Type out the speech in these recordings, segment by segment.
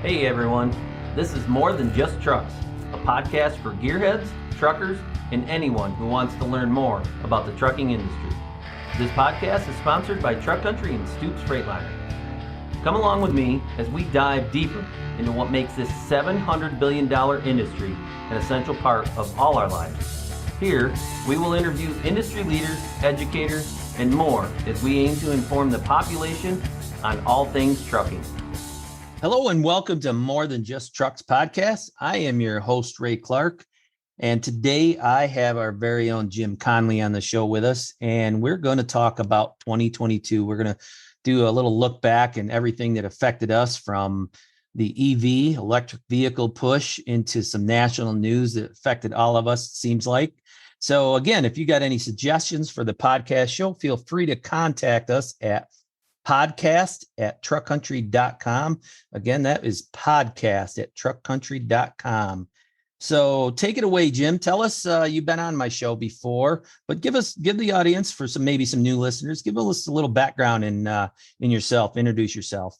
Hey everyone, this is More Than Just Trucks, a podcast for gearheads, truckers, and anyone who wants to learn more about the trucking industry. This podcast is sponsored by Truck Country and Stoops-Freightliner. Come along with me as we dive deeper into what makes this $700 billion industry an essential part of all our lives. Here, we will interview industry leaders, educators, and more as we aim to inform the population on all things trucking. Hello and welcome to More Than Just Trucks podcast. I am your host, Ray Clark, and today I have our very own Jim Connely on the show with us, and we're going to talk about 2022. We're going to do a little look back and everything that affected us from the EV, electric vehicle push, into some national news that affected all of us, it seems like. So again, if you got any suggestions for the podcast show, feel free to contact us at podcast@truckcountry.com. Again, that is podcast@truckcountry.com. So take it away, Jim. Tell us, you've been on my show before, but give the audience, for some new listeners, give us a little background in yourself. Introduce yourself.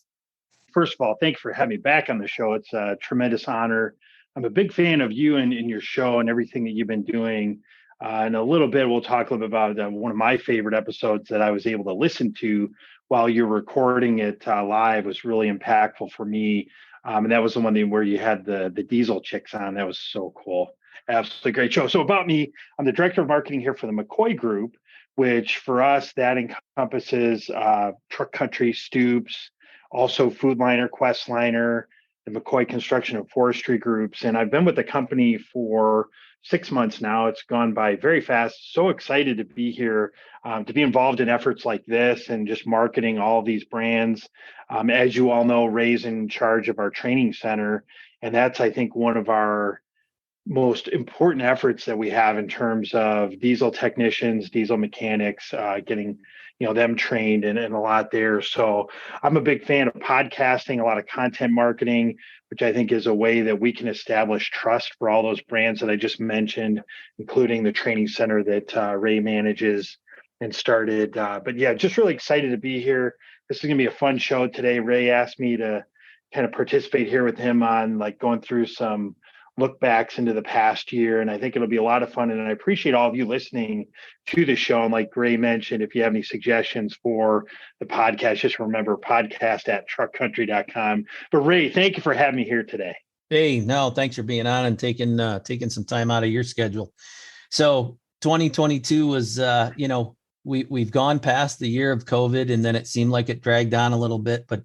First of all, thank you for having me back on the show. It's a tremendous honor. I'm a big fan of you and your show and everything that you've been doing. In a little bit, we'll talk a little bit about one of my favorite episodes that I was able to listen to while you're recording it live. Was really impactful for me. And that was the one where you had the diesel chicks on. That was so cool. Absolutely great show. So about me, I'm the director of marketing here for the McCoy Group, which for us, that encompasses Truck Country, Stoops, also Foodliner, Questliner, the McCoy Construction and Forestry groups. And I've been with the company for 6 months now. It's gone by very fast. So excited to be here, to be involved in efforts like this and just marketing all these brands. As you all know, Ray's in charge of our training center. And that's, I think, one of our most important efforts that we have in terms of diesel technicians, diesel mechanics, getting them trained and a lot there. So I'm a big fan of podcasting, a lot of content marketing, which I think is a way that we can establish trust for all those brands that I just mentioned, including the training center that Ray manages and started. But yeah, just really excited to be here. This is going to be a fun show today. Ray asked me to kind of participate here with him on going through some look backs into the past year. And I think it'll be a lot of fun. And I appreciate all of you listening to the show. And like Ray mentioned, if you have any suggestions for the podcast, just remember podcast@truckcountry.com. But Ray, thank you for having me here today. Hey, no, thanks for being on and taking some time out of your schedule. So 2022 was, we've gone past the year of COVID, and then it seemed like it dragged on a little bit, but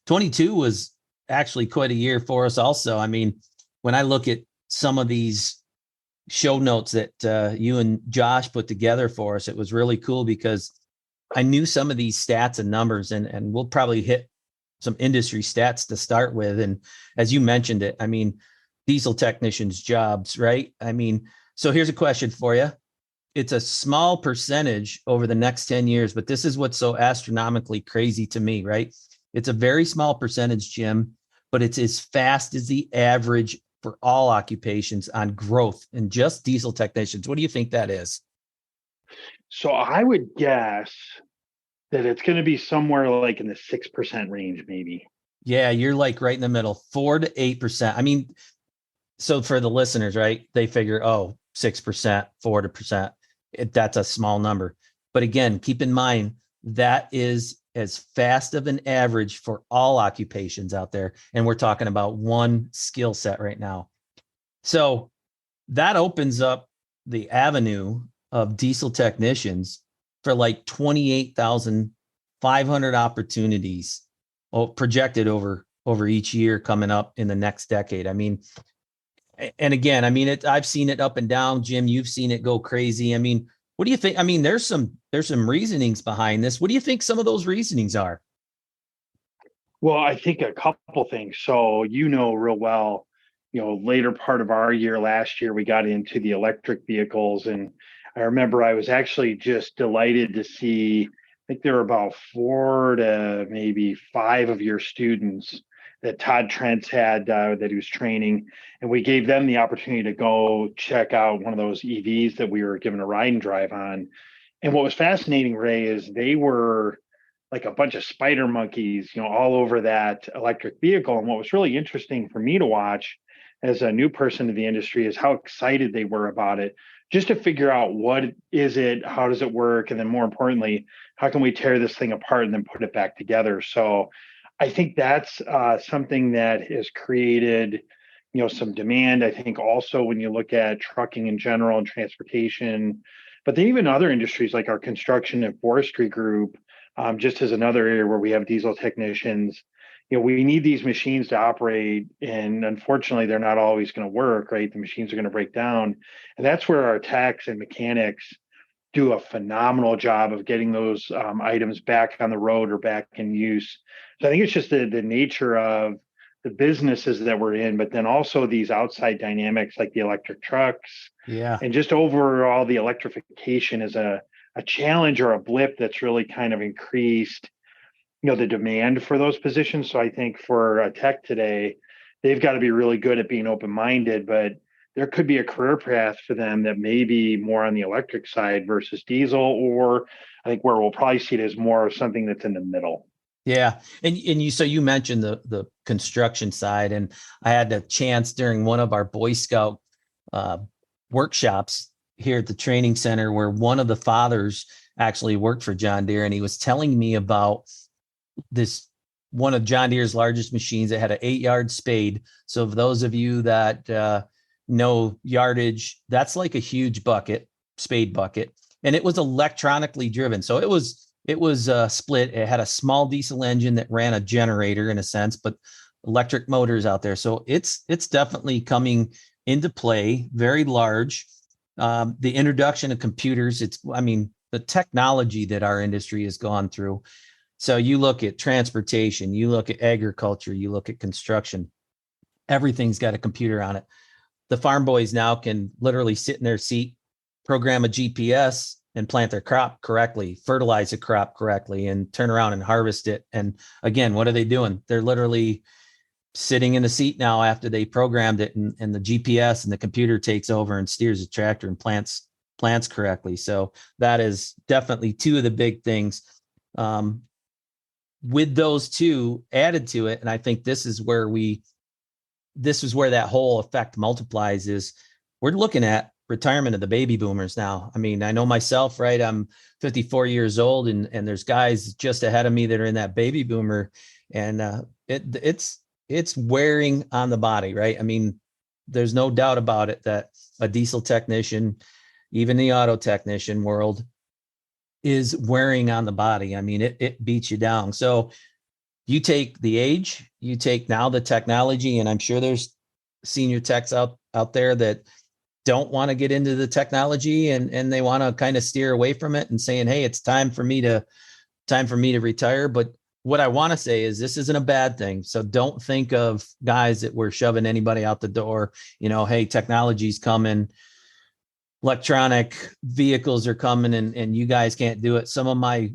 22 was actually quite a year for us also. I mean, when I look at some of these show notes that you and Josh put together for us, it was really cool because I knew some of these stats and numbers, and we'll probably hit some industry stats to start with. And as you mentioned it, I mean, diesel technicians' jobs, right? I mean, so here's a question for you. It's a small percentage over the next 10 years, but this is what's so astronomically crazy to me, right? It's a very small percentage, Jim, but it's as fast as the average for all occupations on growth in just diesel technicians. What do you think that is? So I would guess that it's going to be somewhere like in the 6% range, maybe. Yeah, you're like right in the middle, 4 to 8%. I mean, so for the listeners, right, they figure, 6%, 4%. That's a small number. But again, keep in mind, that is as fast of an average for all occupations out there. And we're talking about one skill set right now. So that opens up the avenue of diesel technicians for like 28,500 opportunities projected over each year coming up in the next decade. I mean, and again, I mean, I've seen it up and down. Jim, you've seen it go crazy. I mean, what do you think? I mean, there's some reasonings behind this. What do you think some of those reasonings are? Well, I think a couple things. So, real well, later part of our year last year, we got into the electric vehicles. And I remember I was actually just delighted to see, I think there were about 4 to maybe 5 of your students that Todd Trent's had that he was training. And we gave them the opportunity to go check out one of those EVs that we were given a ride and drive on. And what was fascinating, Ray, is they were like a bunch of spider monkeys, all over that electric vehicle. And what was really interesting for me to watch as a new person to the industry is how excited they were about it, just to figure out what is it, how does it work, and then more importantly, how can we tear this thing apart and then put it back together. So I think that's something that has created, some demand. I think also when you look at trucking in general and transportation, but then even other industries like our construction and forestry group, just as another area where we have diesel technicians, we need these machines to operate, and unfortunately, they're not always going to work, right? The machines are going to break down, and that's where our techs and mechanics do a phenomenal job of getting those items back on the road or back in use. So I think it's just the nature of the businesses that we're in, but then also these outside dynamics like the electric trucks, Yeah. and just overall the electrification is a challenge or a blip that's really kind of increased, the demand for those positions. So I think for a tech today, they've got to be really good at being open-minded, but there could be a career path for them that may be more on the electric side versus diesel, or I think where we'll probably see it as more of something that's in the middle. Yeah. And you mentioned the construction side, and I had a chance during one of our Boy Scout workshops here at the training center where one of the fathers actually worked for John Deere, and he was telling me about this, one of John Deere's largest machines that had an 8-yard spade. So for those of you that know yardage, that's like a huge bucket, spade bucket, and it was electronically driven. So it was split. It had a small diesel engine that ran a generator in a sense, but electric motors out there. So it's definitely coming into play, very large. The introduction of computers, the technology that our industry has gone through. So you look at transportation, you look at agriculture, you look at construction, everything's got a computer on it. The farm boys now can literally sit in their seat, program a GPS, and plant their crop correctly, fertilize a crop correctly, and turn around and harvest it. And again, what are they doing? They're literally sitting in the seat now after they programmed it, and the GPS and the computer takes over and steers the tractor and plants correctly. So that is definitely two of the big things. With those two added to it, and I think this is where that whole effect multiplies, is we're looking at retirement of the baby boomers now. I mean, I know myself, right? I'm 54 years old, and there's guys just ahead of me that are in that baby boomer, and it's wearing on the body, right? I mean, there's no doubt about it that a diesel technician, even the auto technician world, is wearing on the body. I mean, it beats you down. So you take the age, you take now the technology, and I'm sure there's senior techs out there that don't want to get into the technology, and they want to kind of steer away from it and saying, hey, it's time for me to retire. But what I want to say is this isn't a bad thing. So don't think of guys that we're shoving anybody out the door. Hey, technology's coming, electronic vehicles are coming, and you guys can't do it. Some of my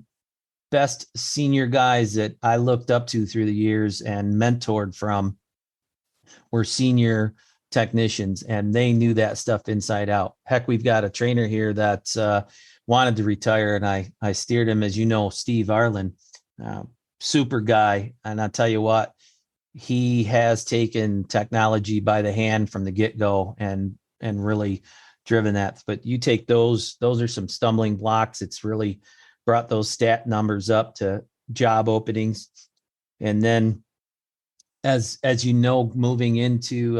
best senior guys that I looked up to through the years and mentored from were senior technicians, and they knew that stuff inside out. Heck, we've got a trainer here that wanted to retire, and I steered him, as you know, Steve Arlen, super guy. And I'll tell you what, he has taken technology by the hand from the get-go and really driven that. But you take those are some stumbling blocks. It's really brought those stat numbers up to job openings. And then as you know, moving into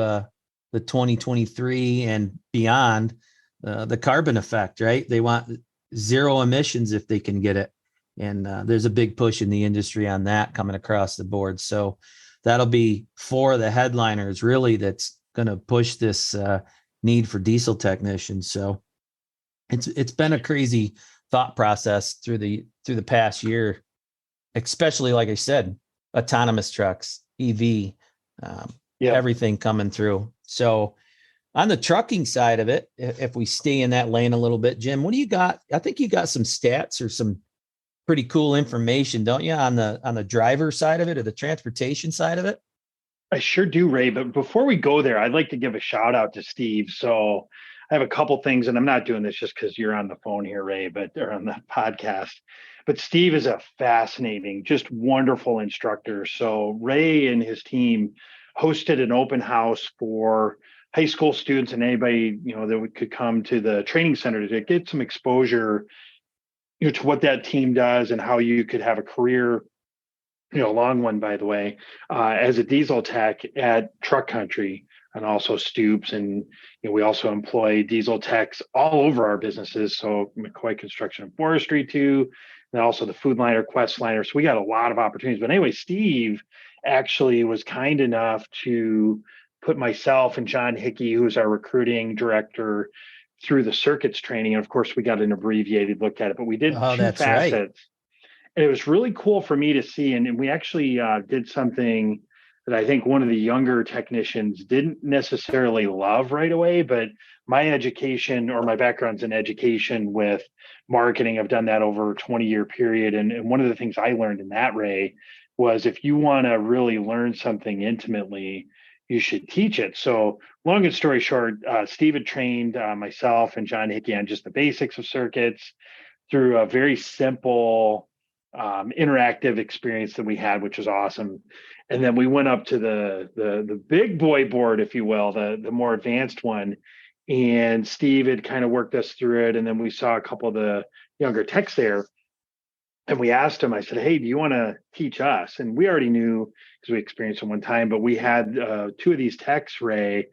the 2023 and beyond, the carbon effect, right? They want zero emissions if they can get it. And there's a big push in the industry on that coming across the board. So that'll be four of the headliners really that's going to push this need for diesel technicians. So it's been a crazy thought process through the past year, especially, like I said, autonomous trucks, EV, everything coming through. So on the trucking side of it, if we stay in that lane a little bit, Jim, what do you got? I think you got some stats or some pretty cool information, don't you, on the driver side of it or the transportation side of it? I sure do, Ray. But before we go there, I'd like to give a shout out to Steve. So I have a couple things, and I'm not doing this just because you're on the phone here, Ray, or on the podcast. But Steve is a fascinating, just wonderful instructor. So Ray and his team hosted an open house for high school students and anybody, that could come to the training center to get some exposure, to what that team does and how you could have a career, a long one, by the way, as a diesel tech at Truck Country and also Stoops. And we also employ diesel techs all over our businesses. So McCoy Construction and Forestry too, and also the Food Liner, Quest Liner. So we got a lot of opportunities. But anyway, Steve actually was kind enough to put myself and John Hickey, who's our recruiting director, through the circuits training. And of course, we got an abbreviated look at it, but we did two facets. Right. And it was really cool for me to see. And we actually did something that I think one of the younger technicians didn't necessarily love right away, but my education, or my background's in education with marketing, I've done that over a 20-year period. And one of the things I learned in that, Ray, was if you want to really learn something intimately, you should teach it. So long and story short, Steve had trained myself and John Hickey on just the basics of circuits through a very simple interactive experience that we had, which was awesome. And then we went up to the big boy board, if you will, the more advanced one. And Steve had kind of worked us through it. And then we saw a couple of the younger techs there. And we asked him, I said, hey, do you want to teach us? And we already knew because we experienced it one time, but we had two of these techs, Ray,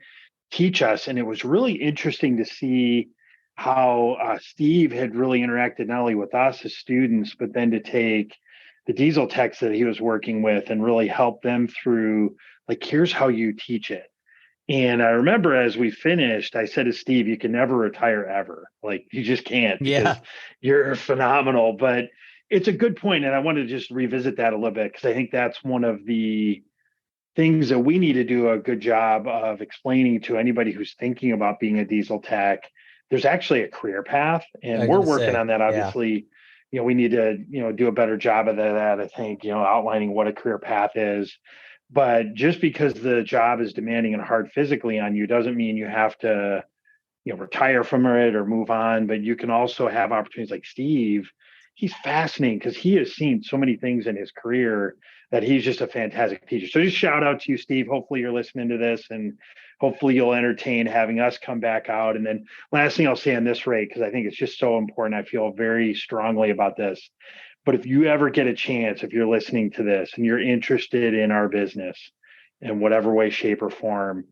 teach us. And it was really interesting to see how Steve had really interacted not only with us as students, but then to take the diesel techs that he was working with and really help them through, like, here's how you teach it. And I remember as we finished, I said to Steve, you can never retire ever. Like, you just can't, because you're phenomenal. But it's a good point. And I want to just revisit that a little bit, because I think that's one of the things that we need to do a good job of explaining to anybody who's thinking about being a diesel tech. There's actually a career path, and we're working on that. Obviously, we need to, do a better job of that. I think, outlining what a career path is. But just because the job is demanding and hard physically on you doesn't mean you have to, retire from it or move on. But you can also have opportunities like Steve. He's fascinating because he has seen so many things in his career that he's just a fantastic teacher. So just shout out to you, Steve. Hopefully you're listening to this, and hopefully you'll entertain having us come back out. And then last thing I'll say on this, Ray, because I think it's just so important. I feel very strongly about this. But if you ever get a chance, if you're listening to this and you're interested in our business in whatever way, shape, or form,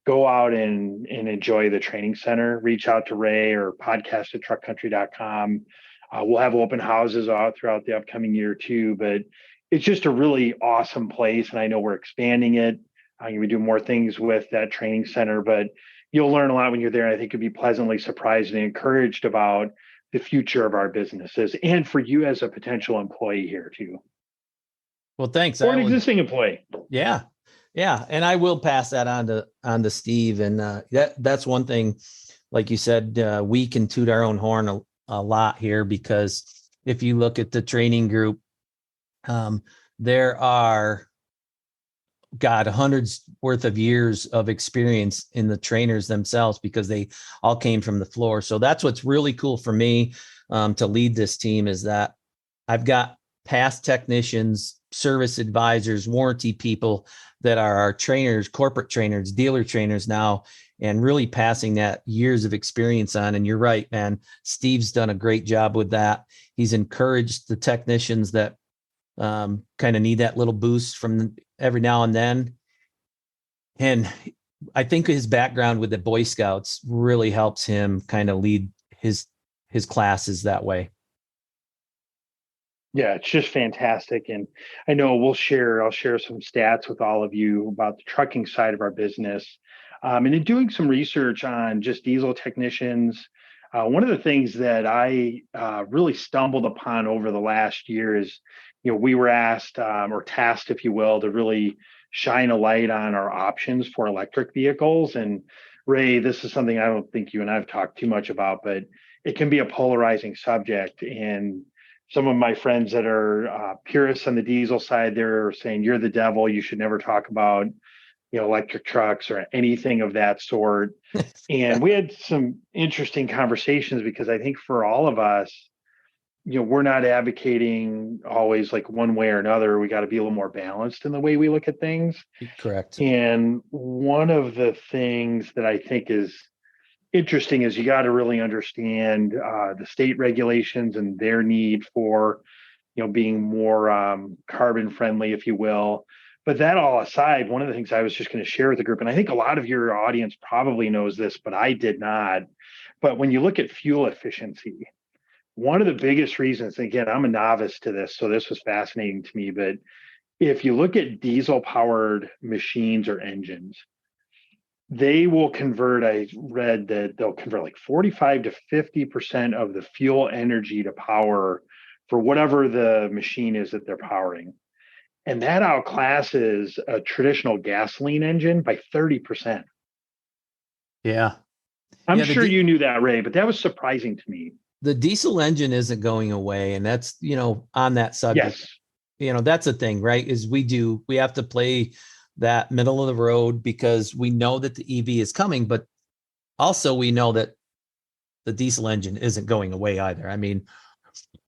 go out and enjoy the training center. Reach out to Ray or podcast@truckcountry.com. We'll have open houses out throughout the upcoming year too, but it's just a really awesome place. And I know we're expanding it. We do more things with that training center, but you'll learn a lot when you're there. I think you'll be pleasantly surprised and encouraged about the future of our businesses, and for you as a potential employee here too. Well, thanks. Or an existing employee. Yeah. And I will pass that on to Steve. And that's one thing, like you said, we can toot our own horn a lot here, because if you look at the training group, there are hundreds worth of years of experience in the trainers themselves, because they all came from the floor. So that's what's really cool for me to lead this team, is that I've got past technicians, service advisors, warranty people that are our trainers, corporate trainers, dealer trainers now, and really passing that years of experience on. And you're right, man, Steve's done a great job with that. He's encouraged the technicians that kind of need that little boost from every now and then. And I think his background with the Boy Scouts really helps him kind of lead his classes that way. Yeah, it's just fantastic. And I know I'll share some stats with all of you about the trucking side of our business. And in doing some research on just diesel technicians, one of the things that I really stumbled upon over the last year is, we were asked or tasked, if you will, to really shine a light on our options for electric vehicles. And Ray, this is something I don't think you and I've talked too much about, but it can be a polarizing subject. And some of my friends that are purists on the diesel side, they're saying, you're the devil, you should never talk about electric trucks or anything of that sort. And we had some interesting conversations because I think for all of us, we're not advocating always like one way or another. We got to be a little more balanced in the way we look at things. Correct. And one of the things that I think is interesting is you got to really understand the state regulations and their need for, being more carbon friendly, if you will. But that all aside, one of the things I was just going to share with the group, and I think a lot of your audience probably knows this, but I did not. But when you look at fuel efficiency, one of the biggest reasons, again, I'm a novice to this, so this was fascinating to me, but if you look at diesel powered machines or engines, they will convert, I read that they'll convert like 45 to 50% of the fuel energy to power for whatever the machine is that they're powering. And that outclasses a traditional gasoline engine by 30%. Yeah. I'm sure you knew that, Ray, but that was surprising to me. The diesel engine isn't going away. And that's, on that subject, yes. That's the thing, right? Is we have to play that middle of the road because we know that the EV is coming, but also we know that the diesel engine isn't going away either. I mean,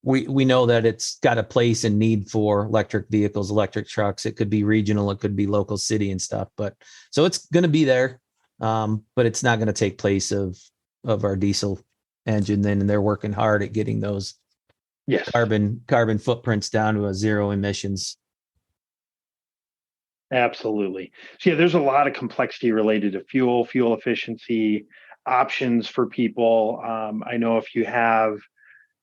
we know that it's got a place and need for electric vehicles, electric trucks. It could be regional, it could be local city and stuff, but so it's going to be there. But it's not going to take place of our diesel engine then, and they're working hard at getting those carbon footprints down to a zero emissions. Absolutely. So there's a lot of complexity related to fuel efficiency, options for people. I know if you have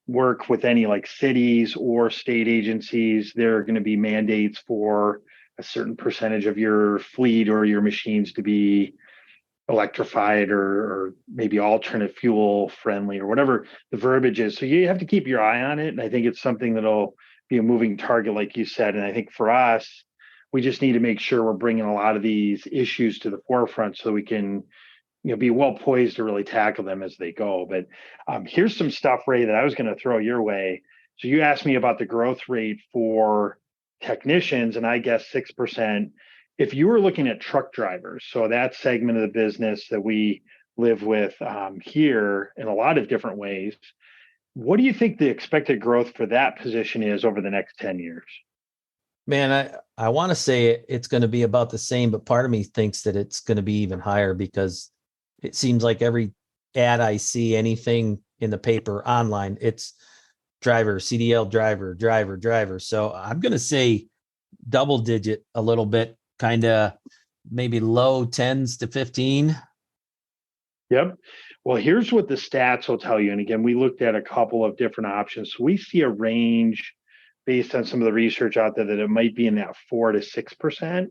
work with any like cities or state agencies, there are going to be mandates for a certain percentage of your fleet or your machines to be electrified or maybe alternate fuel friendly or whatever the verbiage is. So you have to keep your eye on it. And I think it's something that'll be a moving target, like you said. And I think for us, we just need to make sure we're bringing a lot of these issues to the forefront so we can, be well poised to really tackle them as they go. But here's some stuff, Ray, that I was going to throw your way. So you asked me about the growth rate for technicians, and I guess 6%. If you were looking at truck drivers, so that segment of the business that we live with here in a lot of different ways, what do you think the expected growth for that position is over the next 10 years? Man, I want to say it's going to be about the same, but part of me thinks that it's going to be even higher because it seems like every ad I see, anything in the paper, online, it's driver, CDL driver. So I'm going to say double digit a little bit, kind of maybe low 10s to 15. Yep. Well, here's what the stats will tell you. And again, we looked at a couple of different options. So we see a range based on some of the research out there that it might be in that 4 to 6%.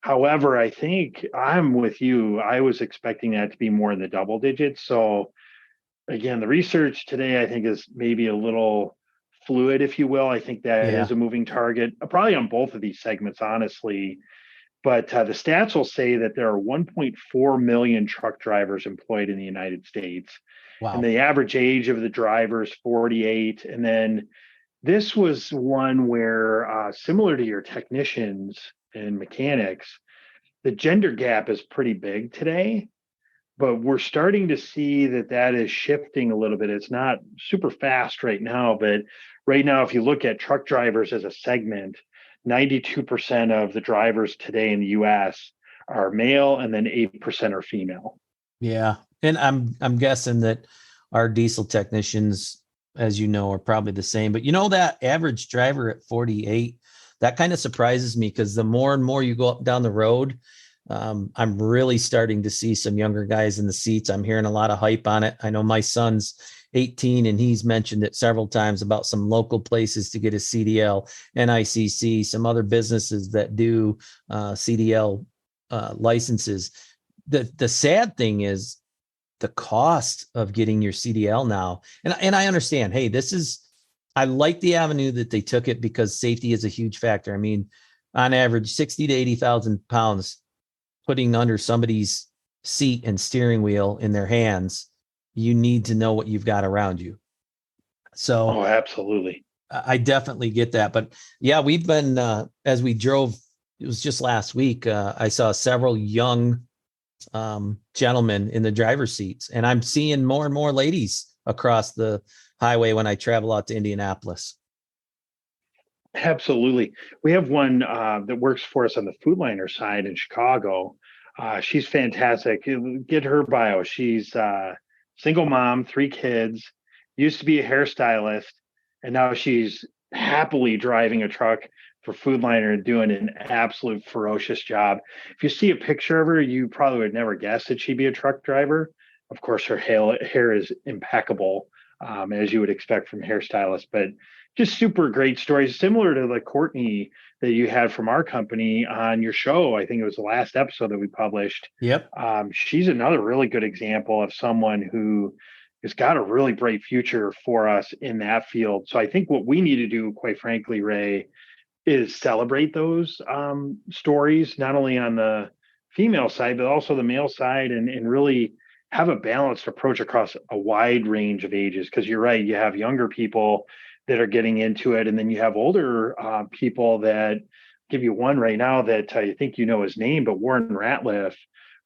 However, I think I'm with you. I was expecting that to be more in the double digits. So again, the research today, I think, is maybe a little fluid, if you will. I think that is a moving target, probably on both of these segments, honestly. But the stats will say that there are 1.4 million truck drivers employed in the United States. Wow. And the average age of the driver is 48. And then this was one where, similar to your technicians and mechanics, the gender gap is pretty big today, but we're starting to see that is shifting a little bit. It's not super fast right now, but right now, if you look at truck drivers as a segment, 92% of the drivers today in the US are male, and then 8% are female. Yeah. And I'm guessing that our diesel technicians, as you know, are probably the same, but that average driver at 48, that kind of surprises me because the more and more you go up down the road, I'm really starting to see some younger guys in the seats. I'm hearing a lot of hype on it. I know my son's 18 and he's mentioned it several times about some local places to get a CDL, NICC, some other businesses that do CDL licenses. The sad thing is the cost of getting your CDL now. And I understand, hey, I like the avenue that they took it because safety is a huge factor. I mean, on average, 60 to 80,000 pounds putting under somebody's seat and steering wheel in their hands, you need to know what you've got around you. So, absolutely. I definitely get that. But yeah, we've been, as we drove it was just last week. I saw several young gentlemen in the driver's seats, and I'm seeing more and more ladies across the highway when I travel out to Indianapolis. Absolutely. We have one that works for us on the food liner side in Chicago. She's fantastic. Get her bio. She's single mom, 3 kids, used to be a hairstylist, and now she's happily driving a truck for food liner and doing an absolute ferocious job. If you see a picture of her, you probably would never guess that she'd be a truck driver. Of course, her hair is impeccable, as you would expect from hairstylists, but just super great stories, similar to the Courtney that you had from our company on your show. I think it was the last episode that we published. Yep. She's another really good example of someone who has got a really bright future for us in that field. So I think what we need to do, quite frankly, Ray, is celebrate those stories, not only on the female side, but also the male side, and really have a balanced approach across a wide range of ages. Because you're right, you have younger people that are getting into it, and then you have older people that give you one right now that I think you know his name, but Warren Ratliff,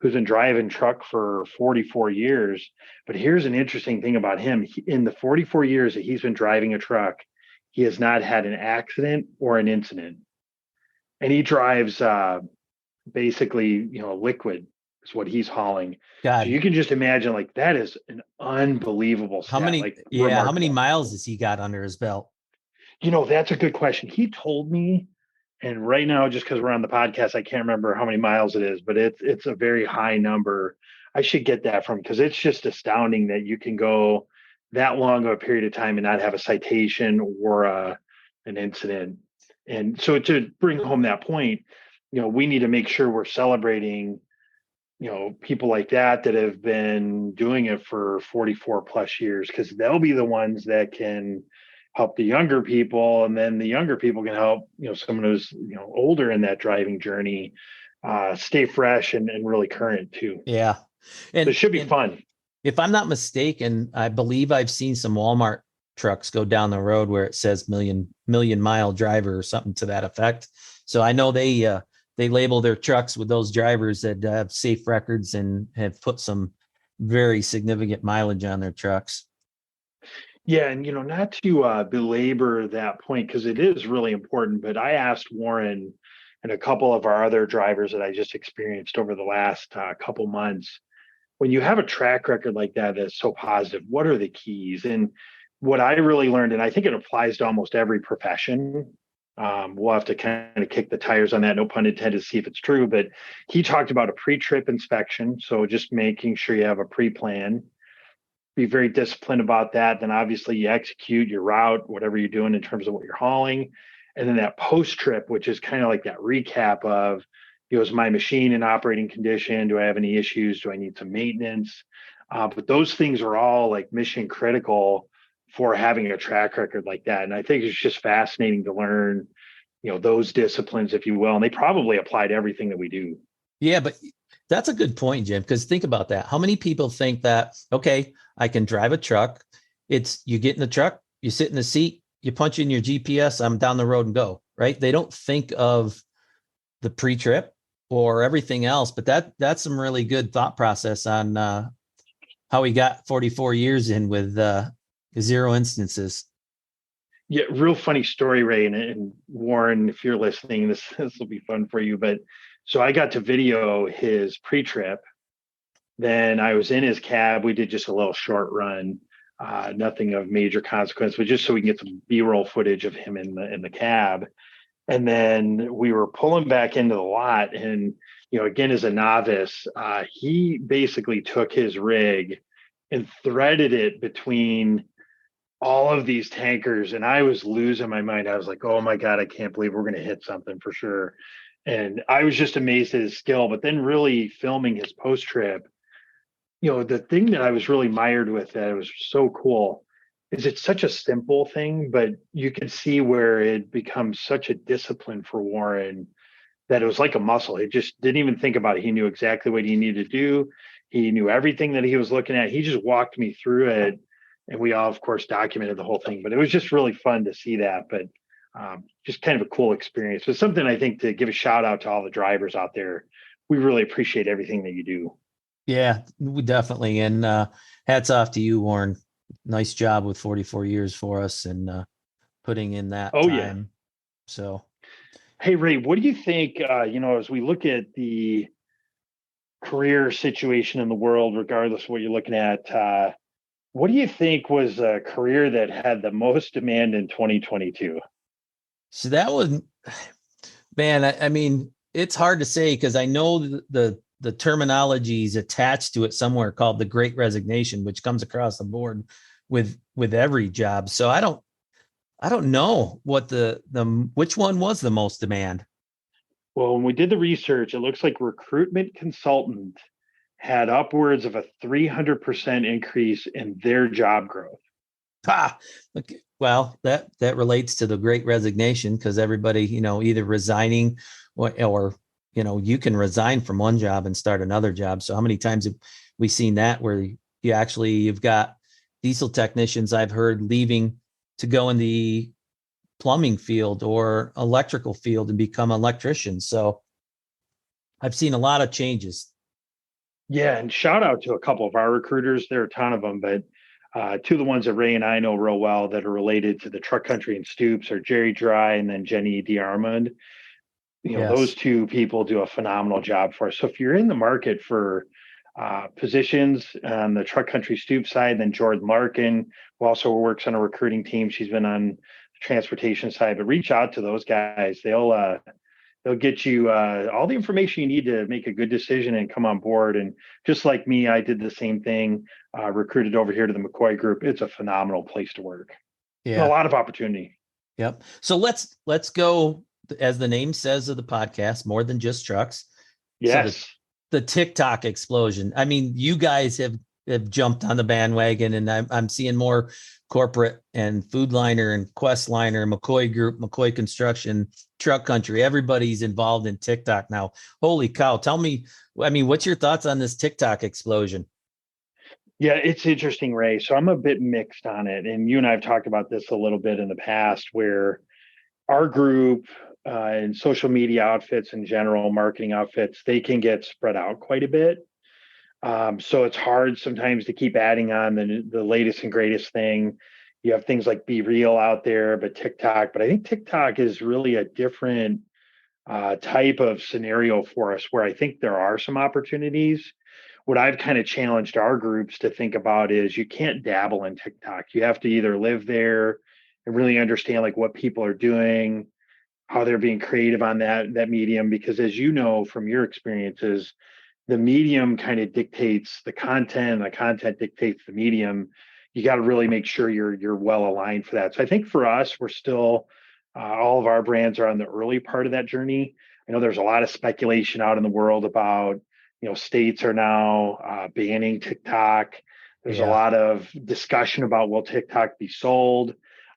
who's been driving truck for 44 years. But here's an interesting thing about him. In the 44 years that he's been driving a truck, he has not had an accident or an incident. And he drives basically, liquid is what he's hauling. God. So you can just imagine, like, that is an unbelievable stat. How many Remarkable. miles has he got under his belt? That's a good question. He told me, and right now, just because we're on the podcast, I can't remember how many miles it is, but it's a very high number. I should get that from, because it's just astounding that you can go that long of a period of time and not have a citation or an incident. And so to bring home that point, we need to make sure we're celebrating, people like that have been doing it for 44 plus years, because they'll be the ones that can help the younger people. And then the younger people can help, someone who's, older in that driving journey, stay fresh and really current too. Yeah. And so it should be fun. If I'm not mistaken, I believe I've seen some Walmart trucks go down the road where it says million mile driver or something to that effect. So I know they label their trucks with those drivers that have safe records and have put some very significant mileage on their trucks. Yeah. And, not to belabor that point, because it is really important, but I asked Warren and a couple of our other drivers that I just experienced over the last couple months, when you have a track record like that that's so positive, what are the keys? And what I really learned, and I think it applies to almost every profession, we'll have to kind of kick the tires on that, no pun intended, to see if it's true, but he talked about a pre-trip inspection. So just making sure you have a pre-plan, be very disciplined about that. Then obviously you execute your route, whatever you're doing in terms of what you're hauling. And then that post-trip, which is kind of like that recap of, is my machine in operating condition? Do I have any issues? Do I need some maintenance? But those things are all like mission critical for having a track record like that. And I think it's just fascinating to learn, those disciplines, if you will, and they probably apply to everything that we do. Yeah, but that's a good point, Jim, because think about that. How many people think that, okay, I can drive a truck. It's you get in the truck, you sit in the seat, you punch in your GPS, I'm down the road and go, right? They don't think of the pre-trip or everything else, but that's some really good thought process on how we got 44 years in with 0 instances. Yeah, real funny story, Ray, and Warren, if you're listening, this will be fun for you. But so I got to video his pre-trip. Then I was in his cab. We did just a little short run, nothing of major consequence, but just so we can get some B-roll footage of him in the cab. And then we were pulling back into the lot, and again, as a novice, he basically took his rig and threaded it between all of these tankers, and I was losing my mind. I was like, oh my God, I can't believe we're going to hit something for sure. And I was just amazed at his skill. But then really filming his post-trip, the thing that I was really mired with that it was so cool is it's such a simple thing, but you can see where it becomes such a discipline for Warren that it was like a muscle. He just didn't even think about it. He knew exactly what he needed to do. He knew everything that he was looking at. He just walked me through it. And we all, of course, documented the whole thing. But it was just really fun to see that. But just kind of a cool experience. But something I think to give a shout out to all the drivers out there. We really appreciate everything that you do. Yeah, we definitely. And hats off to you, Warren. Nice job with 44 years for us and putting in that Oh, time. yeah. So, hey, Ray, what do you think, as we look at the career situation in the world, regardless of what you're looking at, what do you think was a career that had the most demand in 2022? so that was, man, I mean, it's hard to say because I know the terminology is attached to it somewhere called the Great Resignation, which comes across the board with every job. So I don't know what which one was the most demand. Well, when we did the research, it looks like recruitment consultant had upwards of a 300% increase in their job growth. Okay. Well, that relates to the Great Resignation because everybody, either resigning or you can resign from one job and start another job. So how many times have we seen that where you've got diesel technicians I've heard leaving to go in the plumbing field or electrical field and become electricians. So I've seen a lot of changes. Yeah, and shout out to a couple of our recruiters. There are a ton of them, but two of the ones that Ray and I know real well that are related to the truck country and Stoops are Jerry Dry and then Jenny DiArmond. Yes. Those two people do a phenomenal job for us. So if you're in the market for positions on the truck country Stoop side, then Jordan Larkin, who also works on a recruiting team. She's been on the transportation side, but reach out to those guys. They'll get you all the information you need to make a good decision and come on board. And just like me, I did the same thing, recruited over here to the McCoy Group. It's a phenomenal place to work. Yeah. And a lot of opportunity. Yep. So let's go, as the name says of the podcast, more than just trucks. Yes. So the TikTok explosion. I mean, you guys have jumped on the bandwagon, and I'm seeing more corporate and Food Liner and Quest Liner, McCoy Group, McCoy Construction, Truck Country. Everybody's involved in TikTok now. Holy cow. Tell me, what's your thoughts on this TikTok explosion? Yeah, it's interesting, Ray. So I'm a bit mixed on it. And you and I have talked about this a little bit in the past where our group and social media outfits in general, marketing outfits, they can get spread out quite a bit. So it's hard sometimes to keep adding on the latest and greatest thing. You have things like Be Real out there, but I think TikTok is really a different type of scenario for us where I think there are some opportunities. What I've kind of challenged our groups to think about is you can't dabble in TikTok. You have to either live there and really understand like what people are doing, how they're being creative on that medium, because as you know from your experiences, the medium kind of dictates the content, the content dictates the medium. You got to really make sure you're well aligned for that. So I think for us, we're still all of our brands are on the early part of that journey. I know there's a lot of speculation out in the world about, states are now banning TikTok. There's a lot of discussion about will TikTok be sold.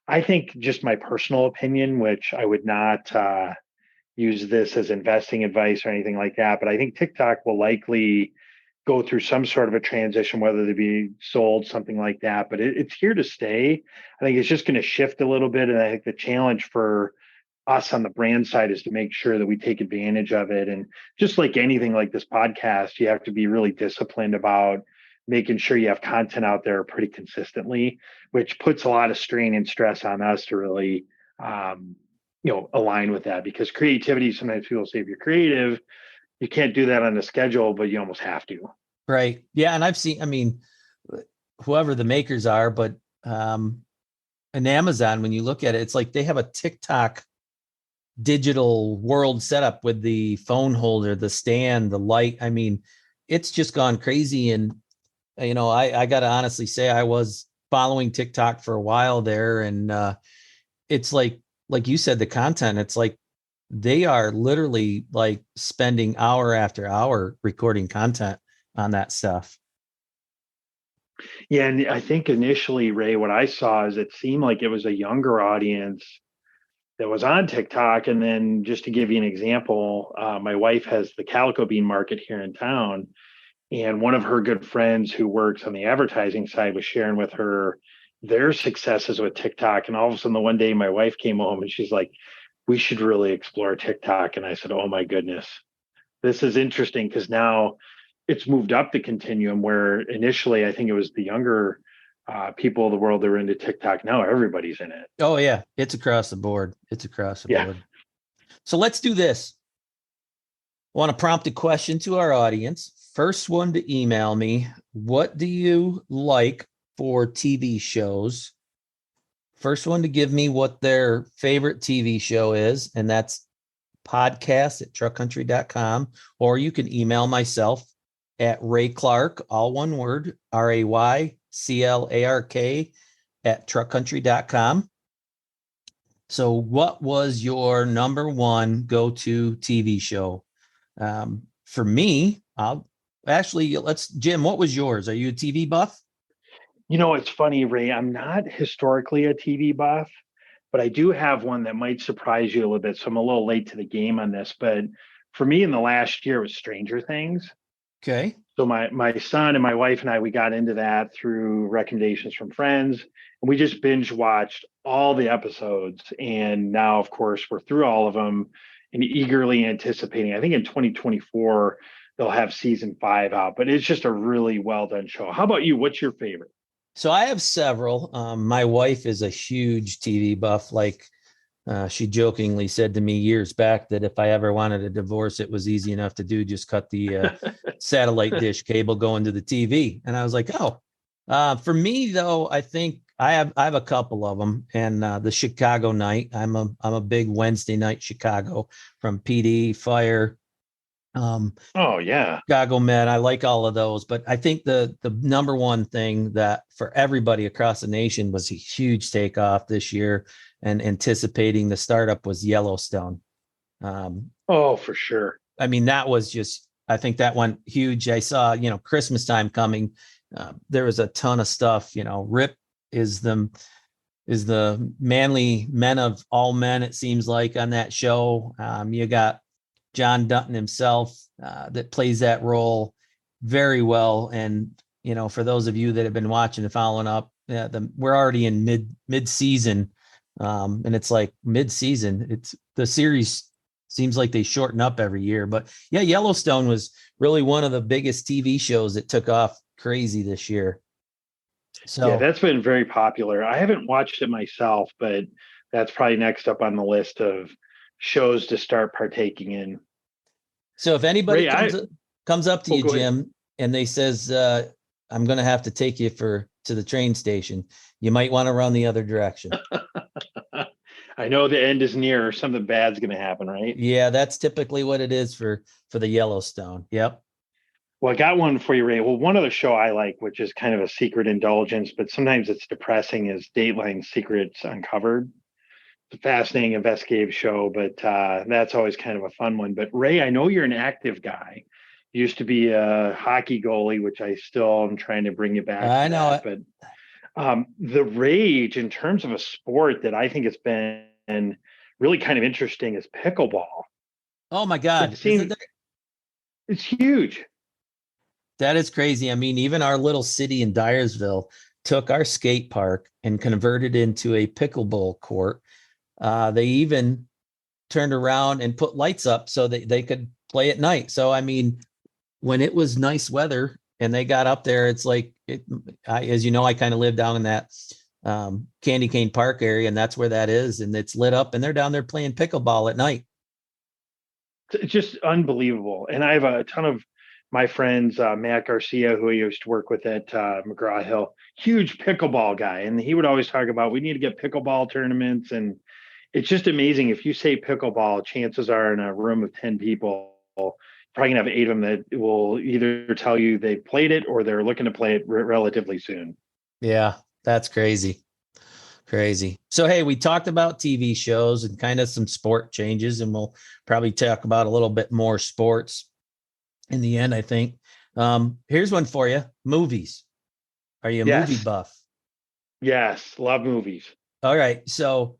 I think just my personal opinion, which I would not use this as investing advice or anything like that, but I think TikTok will likely go through some sort of a transition, whether they be sold, something like that. But it's here to stay. I think it's just going to shift a little bit. And I think the challenge for us on the brand side is to make sure that we take advantage of it. And just like anything like this podcast, you have to be really disciplined about making sure you have content out there pretty consistently, which puts a lot of strain and stress on us to really, align with that, because creativity, sometimes people say if you're creative, you can't do that on a schedule, but you almost have to. Right. Yeah. And I've seen, whoever the makers are, but and Amazon, when you look at it, it's like they have a TikTok digital world setup with the phone holder, the stand, the light. I mean, it's just gone crazy. And, I got to honestly say I was following TikTok for a while there. And it's like you said, the content, it's like they are literally like spending hour after hour recording content on that stuff. Yeah. And I think initially, Ray, what I saw is it seemed like it was a younger audience that was on TikTok. And then just to give you an example, my wife has the calico bean market here in town. And one of her good friends who works on the advertising side was sharing with her their successes with TikTok. And all of a sudden, the one day my wife came home and she's like, we should really explore TikTok. And I said, oh my goodness, this is interesting, because now it's moved up the continuum, where initially I think it was the younger people of the world that were into TikTok. Now everybody's in it. Oh yeah. It's across the board. It's across the Yeah. board. So let's do this. I want to prompt a question to our audience. First one to email me. What do you like for TV shows? First one to give me what their favorite TV show is, and that's podcast@truckcountry.com, or you can email myself at Ray Clark, all one word, RayClark @truckcountry.com. So what was your number one go-to TV show? For me, Jim, what was yours? Are you a TV buff? It's funny, Ray, I'm not historically a TV buff, but I do have one that might surprise you a little bit. So I'm a little late to the game on this, but for me in the last year was Stranger Things. Okay. So my son and my wife and I, we got into that through recommendations from friends, and we just binge watched all the episodes. And now, of course, we're through all of them and eagerly anticipating. I think in 2024, they'll have season 5 out, but it's just a really well done show. How about you? What's your favorite? So I have several. My wife is a huge TV buff. She jokingly said to me years back that if I ever wanted a divorce, it was easy enough to do. Just cut the satellite dish cable going to the TV. And I was like, oh, for me though, I think I have a couple of them. And the Chicago night, I'm a big Wednesday night Chicago, from PD, Fire. Oh yeah, Chicago Med. I like all of those, but I think the number one thing that for everybody across the nation was a huge takeoff this year, and anticipating the startup, was Yellowstone. for sure. I mean, that was just, I think that went huge. I saw, Christmas time coming. There was a ton of stuff. Rip is the manly men of all men, it seems like, on that show. You got John Dutton himself that plays that role very well. And, for those of you that have been watching and following up, we're already in mid-season. And it's like mid-season. It's the series seems like they shorten up every year. But yeah, Yellowstone was really one of the biggest TV shows that took off crazy this year. So yeah, that's been very popular. I haven't watched it myself, but that's probably next up on the list of shows to start partaking in. So if anybody Ray, comes up to you, go ahead. Jim, and they says, I'm going to have to take you to the train station, you might want to run the other direction. I know the end is near. Something bad's going to happen, right? Yeah, that's typically what it is for the Yellowstone. Yep. Well, I got one for you, Ray. Well, one other show I like, which is kind of a secret indulgence, but sometimes it's depressing, is Dateline Secrets Uncovered. It's a fascinating investigative show, but that's always kind of a fun one. But Ray, I know you're an active guy. You used to be a hockey goalie, which I still am trying to bring you back. I know it. But the rage in terms of a sport that I think has been really kind of interesting is pickleball. Oh my God. It's huge. That is crazy. I mean, even our little city in Dyersville took our skate park and converted into a pickleball court. They even turned around and put lights up so that they could play at night. So, I mean, when it was nice weather and they got up there, it's like, as you know, I kind of live down in that Candy Cane Park area, and that's where that is. And it's lit up and they're down there playing pickleball at night. It's just unbelievable. And I have a ton of my friends, Matt Garcia, who I used to work with at McGraw-Hill, huge pickleball guy. And he would always talk about, we need to get pickleball tournaments. And it's just amazing. If you say pickleball, chances are in a room of 10 people, probably gonna have 8 of them that will either tell you they played it or they're looking to play it relatively soon. Yeah, that's crazy. Crazy. So, hey, we talked about TV shows and kind of some sport changes, and we'll probably talk about a little bit more sports in the end, I think. Here's one for you. Movies. Are you a movie buff? Yes. Love movies. All right. So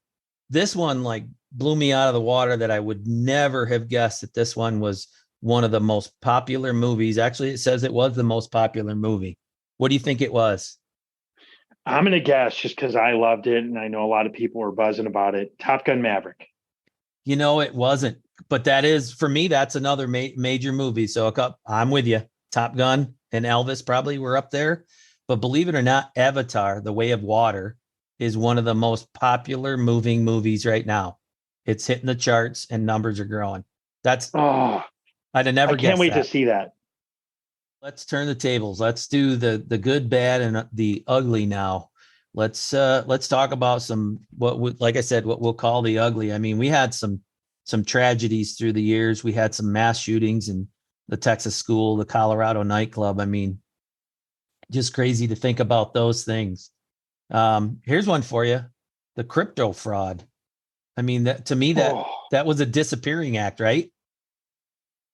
this one blew me out of the water, that I would never have guessed that this one was one of the most popular movies. Actually, it says it was the most popular movie. What do you think it was? I'm going to guess just because I loved it and I know a lot of people were buzzing about it. Top Gun Maverick. It wasn't, but that is for me. That's another major movie. So I'm with you. Top Gun and Elvis probably were up there, but believe it or not, Avatar: The Way of Water is one of the most popular moving movies right now. It's hitting the charts and numbers are growing. Oh, I'd have I never can't guessed wait to that. see that. Let's turn the tables. Let's do the good, bad, and the ugly now. Let's talk about some like I said, what we'll call the ugly. I mean, we had some tragedies through the years. We had some mass shootings in the Texas school, the Colorado nightclub. I mean, just crazy to think about those things. Here's one for you: the crypto fraud. I mean, that to me Oh, that was a disappearing act, right?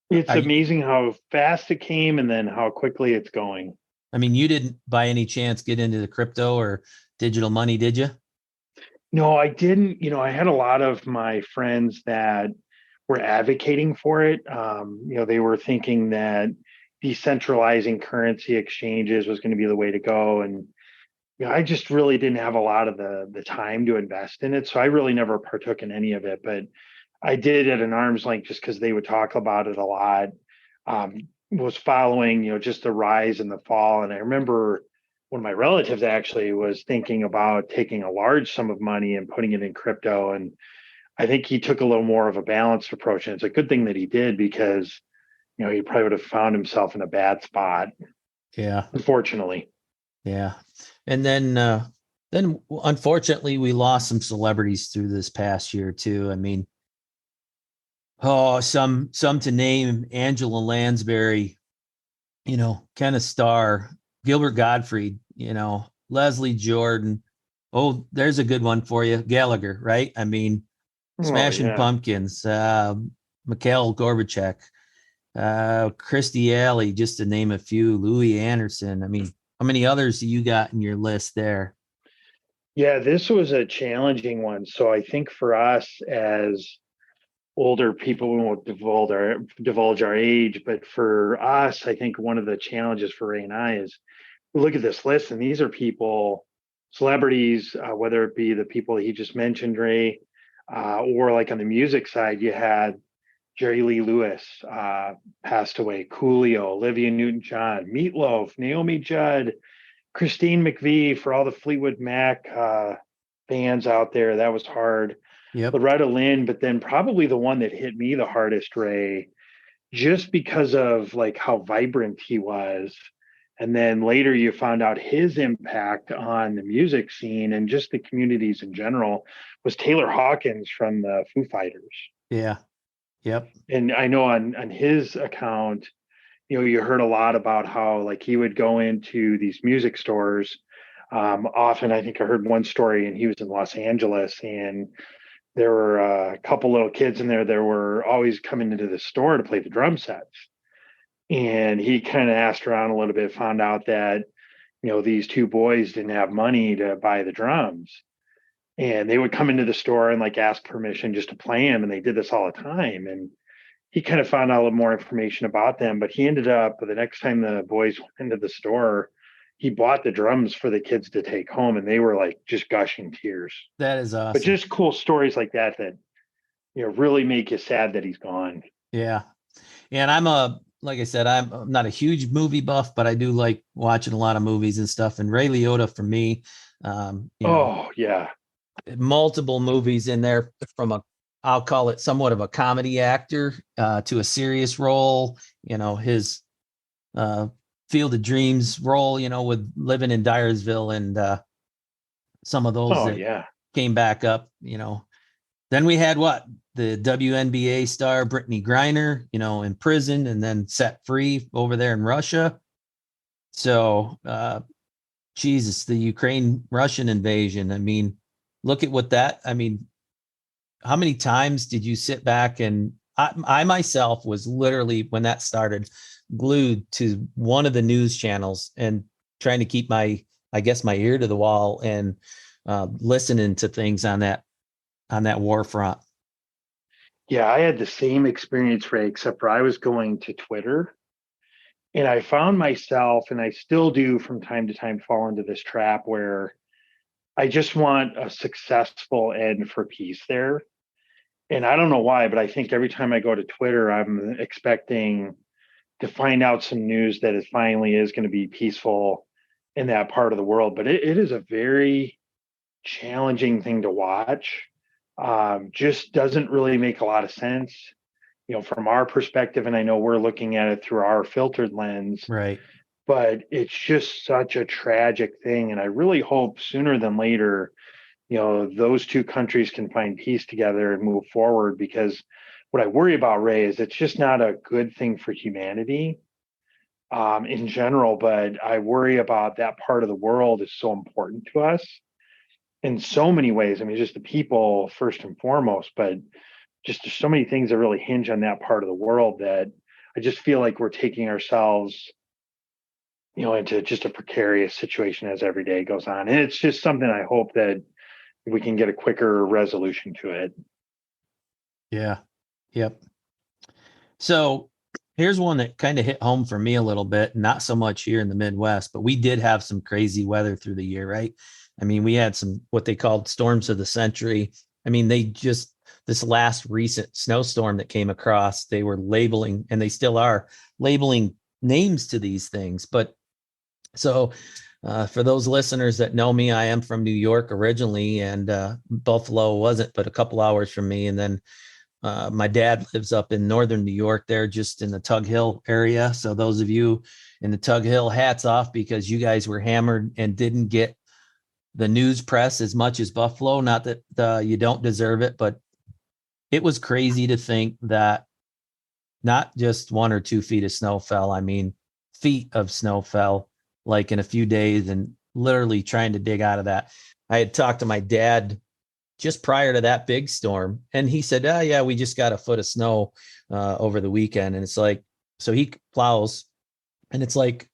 it's Are you, amazing how fast it came and then how quickly it's going. I mean, you didn't by any chance get into the crypto or digital money, did you? No, I didn't. I had a lot of my friends that were advocating for it. They were thinking that decentralizing currency exchanges was going to be the way to go. And I just really didn't have a lot of the time to invest in it. So I really never partook in any of it. But I did at an arm's length just because they would talk about it a lot. Was following, just the rise and the fall. And I remember one of my relatives actually was thinking about taking a large sum of money and putting it in crypto. And I think he took a little more of a balanced approach. And it's a good thing that he did because, he probably would have found himself in a bad spot, Yeah. unfortunately. Yeah. And then unfortunately we lost some celebrities through this past year too. I mean, some to name: Angela Lansbury, Kenneth Starr, Gilbert Gottfried, Leslie Jordan. Oh, there's a good one for you. Gallagher, right? I mean, Oh, Smashing yeah. Pumpkins, Mikhail Gorbachev, Christy Alley, just to name a few, Louis Anderson. I mean, how many others do you got in your list there? Yeah, this was a challenging one. So I think for us as older people, we won't divulge our age, but for us, I think one of the challenges for Ray and I is we look at this list, and these are people, celebrities, whether it be the people he just mentioned, Ray, or like on the music side, you had Jerry Lee Lewis passed away, Coolio, Olivia Newton-John, Meatloaf, Naomi Judd, Christine McVie, for all the Fleetwood Mac fans out there. That was hard. Yep. Loretta Lynn, but then probably the one that hit me the hardest, Ray, just because of like how vibrant he was. And then later you found out his impact on the music scene and just the communities in general was Taylor Hawkins from the Foo Fighters. Yeah. Yep. And I know on his account, you heard a lot about how like he would go into these music stores. Often, I think I heard one story, and he was in Los Angeles, and there were a couple little kids in there that were always coming into the store to play the drum sets. And he kind of asked around a little bit, found out that, these two boys didn't have money to buy the drums. And they would come into the store and like ask permission just to play them. And they did this all the time. And he kind of found out a little more information about them. But he ended up, the next time the boys went into the store, he bought the drums for the kids to take home. And they were like just gushing tears. That is But awesome. just cool stories like that really make you sad that he's gone. Yeah. And like I said, I'm not a huge movie buff, but I do like watching a lot of movies and stuff. And Ray Liotta for me, Oh, yeah. multiple movies in there from I'll call it somewhat of a comedy actor to a serious role. His Field of Dreams role, with Living in Dyersville and some of those Oh, that yeah. came back up. Then we had the WNBA star Brittany Griner, in prison and then set free over there in Russia. So, Jesus, the Ukraine-Russian invasion. I mean, look at how many times did you sit back and I myself was literally, when that started, glued to one of the news channels and trying to keep my ear to the wall and listening to things on that war front. Yeah, I had the same experience, Ray, except for I was going to Twitter, and I found myself, and I still do from time to time, fall into this trap where I just want a successful end for peace there. And I don't know why, but I think every time I go to Twitter, I'm expecting to find out some news that it finally is going to be peaceful in that part of the world. But it is a very challenging thing to watch. Just doesn't really make a lot of sense, from our perspective. And I know we're looking at it through our filtered lens, Right. but it's just such a tragic thing. And I really hope sooner than later, those two countries can find peace together and move forward, because what I worry about, Ray, is it's just not a good thing for humanity in general, but I worry about that part of the world is so important to us in so many ways. I mean, just the people first and foremost, but just there's so many things that really hinge on that part of the world that I just feel like we're taking ourselves, into just a precarious situation as every day goes on. And it's just something I hope that we can get a quicker resolution to it. Yeah. Yep. So here's one that kind of hit home for me a little bit, not so much here in the Midwest, but we did have some crazy weather through the year, right? I mean, we had some, what they called storms of the century. I mean, this last recent snowstorm that came across, they were labeling, and they still are labeling names to these things. But so for those listeners that know me, I am from New York originally, and Buffalo wasn't but a couple hours from me. And then my dad lives up in northern New York there, just in the Tug Hill area. So those of you in the Tug Hill, hats off, because you guys were hammered and didn't get the news press as much as Buffalo. Not that you don't deserve it, but it was crazy to think that not just 1 or 2 feet of snow fell. I mean, feet of snow fell like in a few days, and literally trying to dig out of that. I had talked to my dad just prior to that big storm, and he said, "Oh yeah, we just got a foot of snow over the weekend." And it's like, so he plows, and it's like,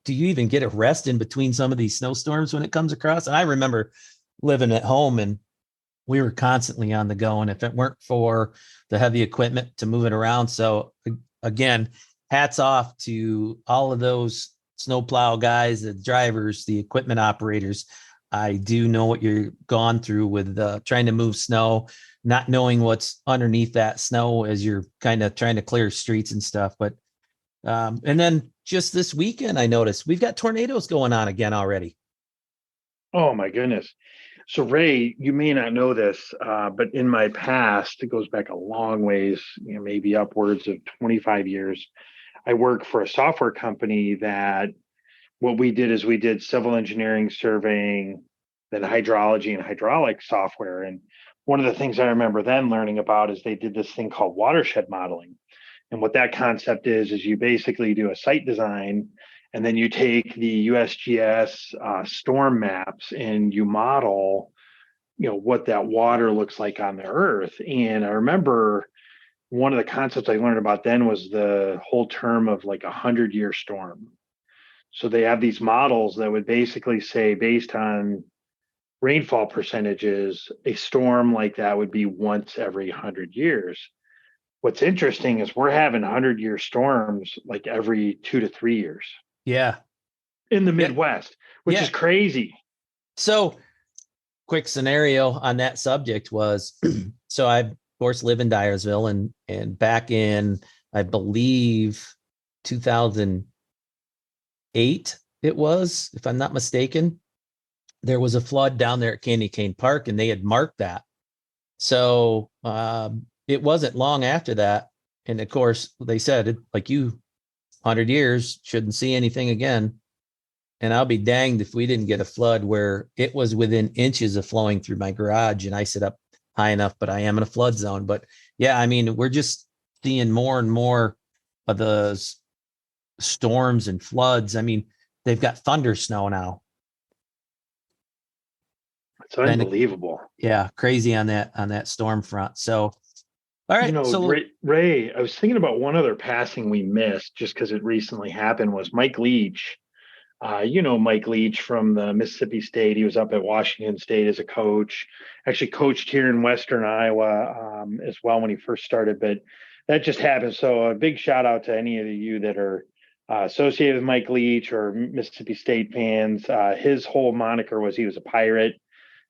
do you even get a rest in between some of these snowstorms when it comes across? And I remember living at home, and we were constantly on the go. And if it weren't for the heavy equipment to move it around. So again, hats off to all of those snowplow guys, the drivers, the equipment operators. I do know what you're gone through with trying to move snow, not knowing what's underneath that snow as you're kind of trying to clear streets and stuff. But and then just this weekend, I noticed we've got tornadoes going on again already. Oh my goodness. So Ray, you may not know this, but in my past, it goes back a long ways, maybe upwards of 25 years. I worked for a software company that what we did is we did civil engineering, surveying, then hydrology and hydraulic software. And one of the things I remember then learning about is they did this thing called watershed modeling. And what that concept is you basically do a site design, and then you take the USGS storm maps and you model, what that water looks like on the earth. And I remember one of the concepts I learned about then was the whole term of like 100-year storm. So they have these models that would basically say, based on rainfall percentages, a storm like that would be once every 100 years. What's interesting is we're having 100-year storms like every 2 to 3 years. Yeah. In the Midwest, which is crazy. So quick scenario on that subject was, so I of course live in Dyersville, and back in, I believe 2008, it was, if I'm not mistaken, there was a flood down there at Candy Cane Park, and they had marked that. So it wasn't long after that. And of course, they said, like, 100 years, shouldn't see anything again. And I'll be danged if we didn't get a flood where it was within inches of flowing through my garage. And I sit up high enough, but I am in a flood zone. But yeah, I mean, we're just seeing more and more of those storms and floods. I mean, they've got thunder snow now. It's unbelievable. Yeah, crazy on that storm front. So, all right. So Ray, I was thinking about one other passing we missed just because it recently happened, was Mike Leach. Mike Leach from the Mississippi State. He was up at Washington State as a coach. Actually coached here in Western Iowa as well when he first started, but that just happened. So a big shout out to any of you that are associated with Mike Leach or Mississippi State fans. His whole moniker was he was a pirate.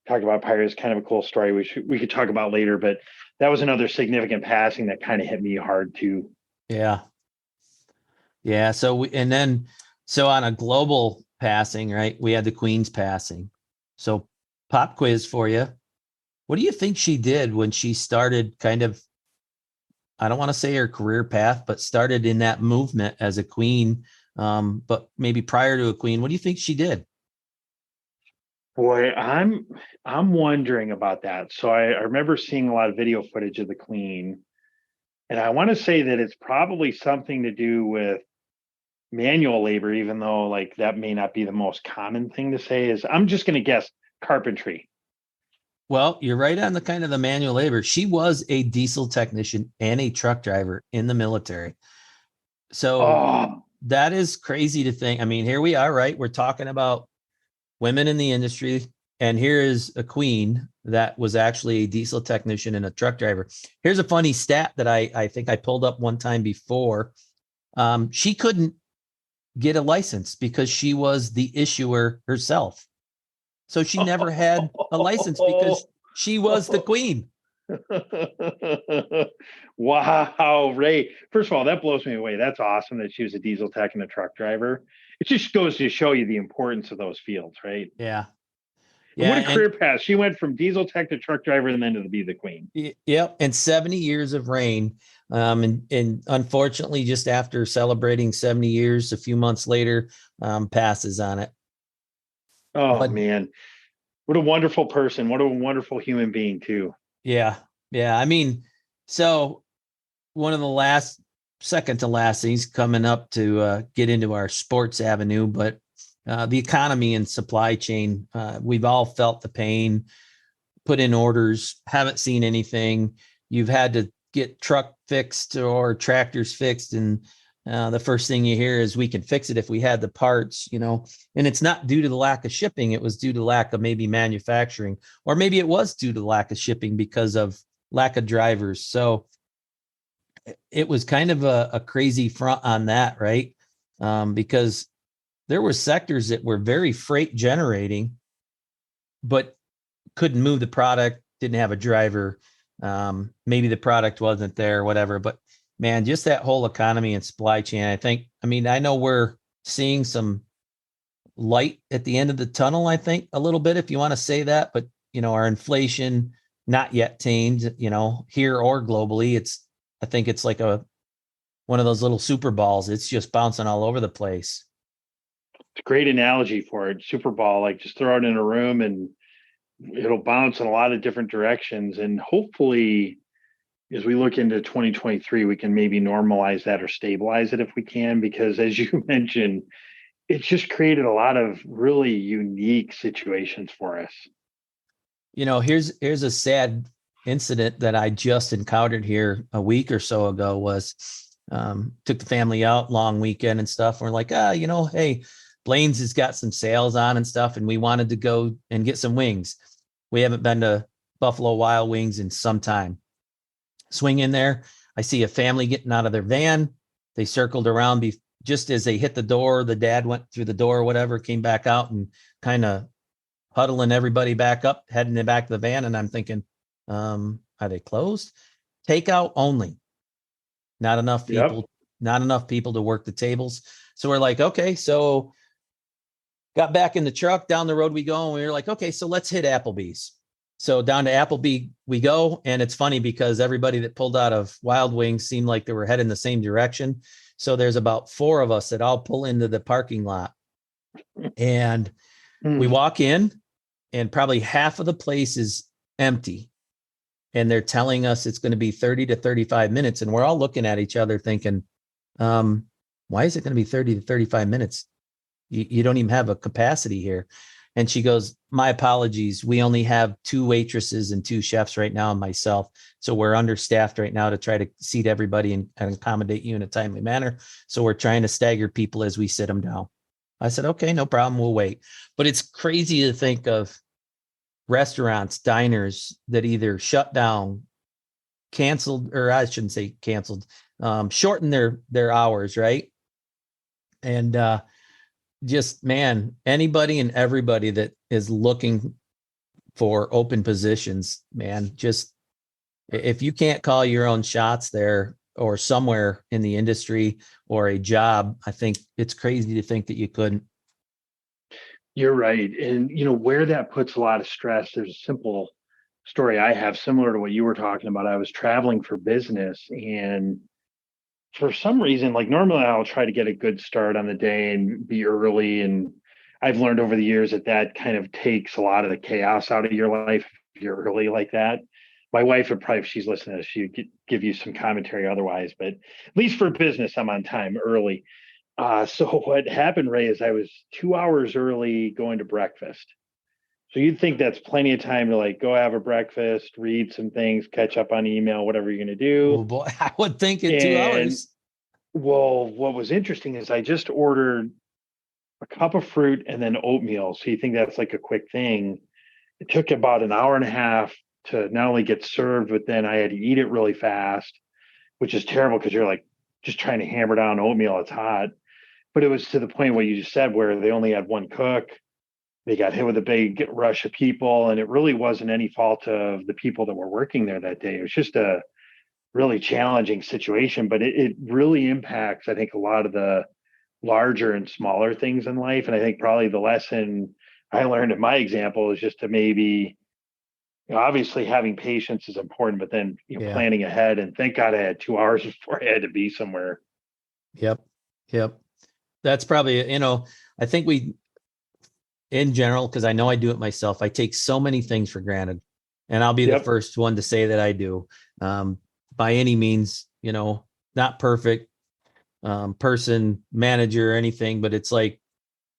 talk about Pirates, kind of a cool story we could talk about later, but that was another significant passing that kind of hit me hard too. Yeah. Yeah. So on a global passing, right, we had the Queen's passing. So pop quiz for you. What do you think she did when she started kind of, I don't want to say her career path, but started in that movement as a queen? But maybe prior to a queen, what do you think she did? Boy, I'm wondering about that. So I remember seeing a lot of video footage of the Queen, and I want to say that it's probably something to do with manual labor, even though like that may not be the most common thing to say. Is I'm just going to guess carpentry. Well, you're right on the kind of the manual labor. She was a diesel technician and a truck driver in the military. So Oh, that is crazy to think. I mean, here we are, right? We're talking about women in the industry, and here is a queen that was actually a diesel technician and a truck driver. Here's a funny stat that I think I pulled up one time before. She couldn't get a license because she was the issuer herself. So she never had a license because she was the queen. wow, Ray. First of all, that blows me away. That's awesome that she was a diesel tech and a truck driver. It just goes to show you the importance of those fields, right? Yeah. And Yeah. what a career path. She went from diesel tech to truck driver and then to be the queen. Yep. And 70 years of reign. And unfortunately, just after celebrating 70 years, a few months later, passes on it. Oh, But man. What a wonderful person. What a wonderful human being, too. yeah. Yeah. I mean, so one of the second to last things coming up to get into our sports avenue, but the economy and supply chain, we've all felt the pain, put in orders, haven't seen anything. You've had to get truck fixed or tractors fixed. And the first thing you hear is we can fix it if we had the parts, and it's not due to the lack of shipping. It was due to lack of maybe manufacturing, or maybe it was due to lack of shipping because of lack of drivers. So it was kind of a crazy front on that, right? Because there were sectors that were very freight generating, but couldn't move the product, didn't have a driver. Maybe the product wasn't there, whatever. But man, just that whole economy and supply chain, I know we're seeing some light at the end of the tunnel, I think a little bit, if you want to say that, but our inflation not yet tamed, here or globally. I think it's like one of those little super balls. It's just bouncing all over the place. It's a great analogy for it. Super ball, like just throw it in a room and it'll bounce in a lot of different directions. And hopefully, as we look into 2023, we can maybe normalize that or stabilize it if we can, because as you mentioned, it's just created a lot of really unique situations for us. Here's a sad incident that I just encountered here a week or so ago. Was took the family out, long weekend and stuff. And we're like, hey, Blaine's has got some sales on and stuff, and we wanted to go and get some wings. We haven't been to Buffalo Wild Wings in some time. Swing in there. I see a family getting out of their van. They circled around just as they hit the door. The dad went through the door or whatever, came back out and kind of huddling everybody back up, heading back to the van. And I'm thinking, are they closed? Takeout only. Not enough people, Not enough people to work the tables. So we're like, okay, so got back in the truck, down the road we go, and we were like, okay, so let's hit Applebee's. So down to Applebee we go, and it's funny because everybody that pulled out of Wild Wings seemed like they were heading the same direction. So there's about 4 of us that all pull into the parking lot, and we walk in, and probably half of the place is empty. And they're telling us it's going to be 30 to 35 minutes. And we're all looking at each other thinking, why is it going to be 30 to 35 minutes? You don't even have a capacity here. And she goes, my apologies. We only have 2 waitresses and 2 chefs right now and myself. So we're understaffed right now to try to seat everybody and accommodate you in a timely manner. So we're trying to stagger people as we sit them down. I said, okay, no problem. We'll wait. But it's crazy to think of restaurants, diners that either shut down, canceled, or I shouldn't say canceled, shorten their hours, right? And just, man, anybody and everybody that is looking for open positions, man. Just if you can't call your own shots there or somewhere in the industry or a job, I think it's crazy to think that you couldn't. You're right. And, where that puts a lot of stress, there's a simple story I have similar to what you were talking about. I was traveling for business, and for some reason, like normally I'll try to get a good start on the day and be early. And I've learned over the years that kind of takes a lot of the chaos out of your life if you're early like that. My wife would probably, if she's listening to this, she'd give you some commentary otherwise, but at least for business, I'm on time early. So what happened, Ray, is I was 2 hours early going to breakfast. So you'd think that's plenty of time to like go have a breakfast, read some things, catch up on email, whatever you're going to do. Oh boy, I would think in 2 And hours. well, what was interesting is I just ordered a cup of fruit and then oatmeal. So you think that's like a quick thing. It took about an hour and a half to not only get served, but then I had to eat it really fast, which is terrible because you're like just trying to hammer down oatmeal. It's hot. But it was to the point what you just said, where they only had one cook. They got hit with a big rush of people, and it really wasn't any fault of the people that were working there that day. It was just a really challenging situation, but it really impacts, I think, a lot of the larger and smaller things in life. And I think probably the lesson I learned in my example is just to maybe, obviously having patience is important, but then Yeah. planning ahead. And thank God I had 2 hours before I had to be somewhere. Yep. That's probably, I think in general, because I know I do it myself, I take so many things for granted, and I'll be the first one to say that I do. By any means, not perfect person, manager, or anything, but it's like,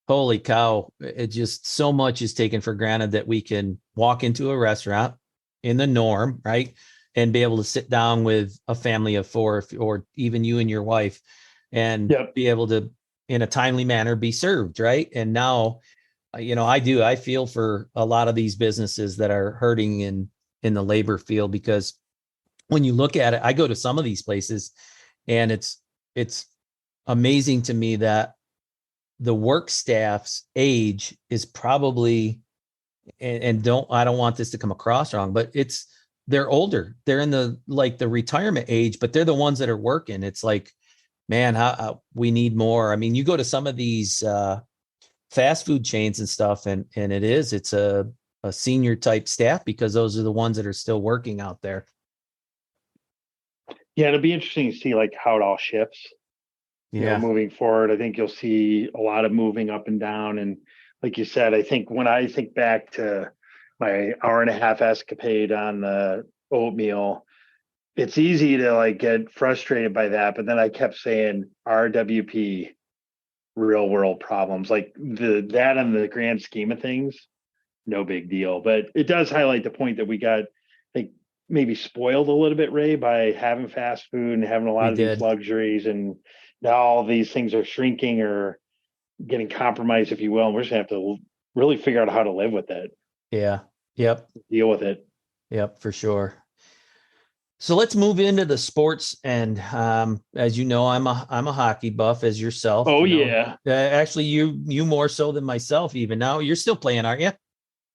holy cow, it just so much is taken for granted that we can walk into a restaurant in the norm, right? And be able to sit down with a family of four, or even you and your wife, and be able to, in a timely manner, be served, right? And now, I feel for a lot of these businesses that are hurting in the labor field, because when you look at it, I go to some of these places, and it's amazing to me that the work staff's age is probably, and I don't want this to come across wrong, but they're older. They're in the retirement age, but they're the ones that are working. It's like, man, we need more. I mean, you go to some of these fast food chains and stuff, and it's a senior type staff, because those are the ones that are still working out there. Yeah, it'll be interesting to see like how it all shifts. Moving forward, I think you'll see a lot of moving up and down. And like you said, I think when I think back to my hour and a half escapade on the oatmeal, it's easy to like get frustrated by that. But then I kept saying RWP, real world problems, like that in the grand scheme of things, no big deal. But it does highlight the point that we got, like, maybe spoiled a little bit, Ray, by having fast food and having a lot of these luxuries, and now all these things are shrinking or getting compromised, if you will. And we're just gonna have to really figure out how to live with it. Yeah. Yep. Deal with it. Yep, for sure. So let's move into the sports. And as you know, I'm a hockey buff, as yourself. Oh, yeah. Actually, you more so than myself. Even now, you're still playing, aren't you?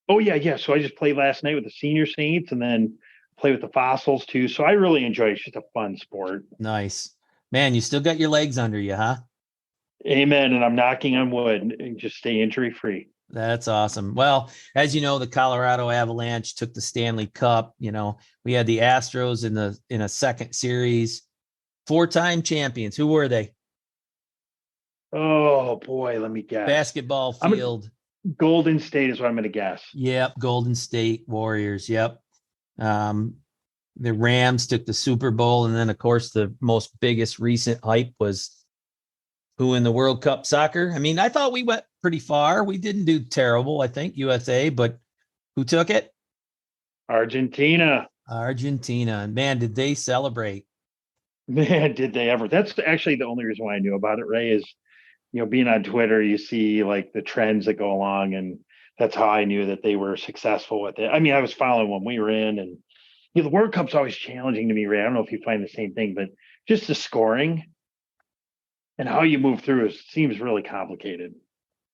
Oh yeah. So I just played last night with the senior saints, and then play with the fossils too. So I really enjoy it. It's just a fun sport. Nice, man. You still got your legs under you, huh? Amen. And I'm knocking on wood and just stay injury free. That's awesome. Well, as you know, the Colorado Avalanche took the Stanley Cup. We had the Astros in a second series, 4-time champions. Who were they? Oh boy, let me guess. Basketball field. Golden State is what I'm going to guess. Yep, Golden State Warriors. Yep. The Rams took the Super Bowl, and then of course the most biggest recent hype was who in the World Cup soccer. I mean, I thought we went pretty far. We didn't do terrible, I think, USA, but who took it? Argentina. And man, did they celebrate. Man, did they ever. That's actually the only reason why I knew about it, Ray, is, being on Twitter, you see like the trends that go along, and that's how I knew that they were successful with it. I mean, I was following when we were in, and the World Cup's always challenging to me, Ray. I don't know if you find the same thing, but just the scoring and how you move through seems really complicated.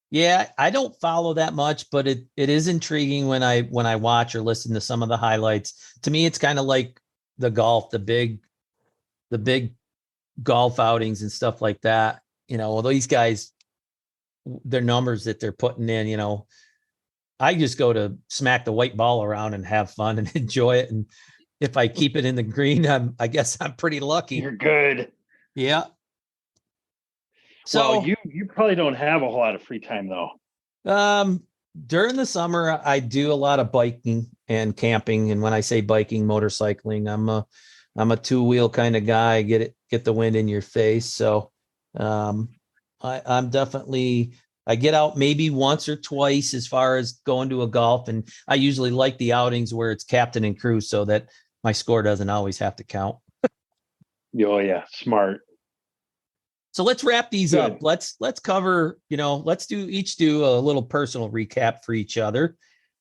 Yeah, I don't follow that much, but it is intriguing when I watch or listen to some of the highlights. To me, it's kind of like the golf, the big golf outings and stuff like that. Well, these guys, their numbers that they're putting in, I just go to smack the white ball around and have fun and enjoy it. And if I keep it in the green, I guess I'm pretty lucky. You're good. Yeah. Well, So, you probably don't have a whole lot of free time though. during the summer, I do a lot of biking and camping. And when I say biking, motorcycling, I'm a two-wheel kind of guy. Get the wind in your face. So, um, I'm definitely, I get out maybe once or twice as far as going to a golf. And I usually like the outings where it's captain and crew so that my score doesn't always have to count. Oh yeah, smart. So let's wrap these Good. up. Let's cover, let's do a little personal recap for each other.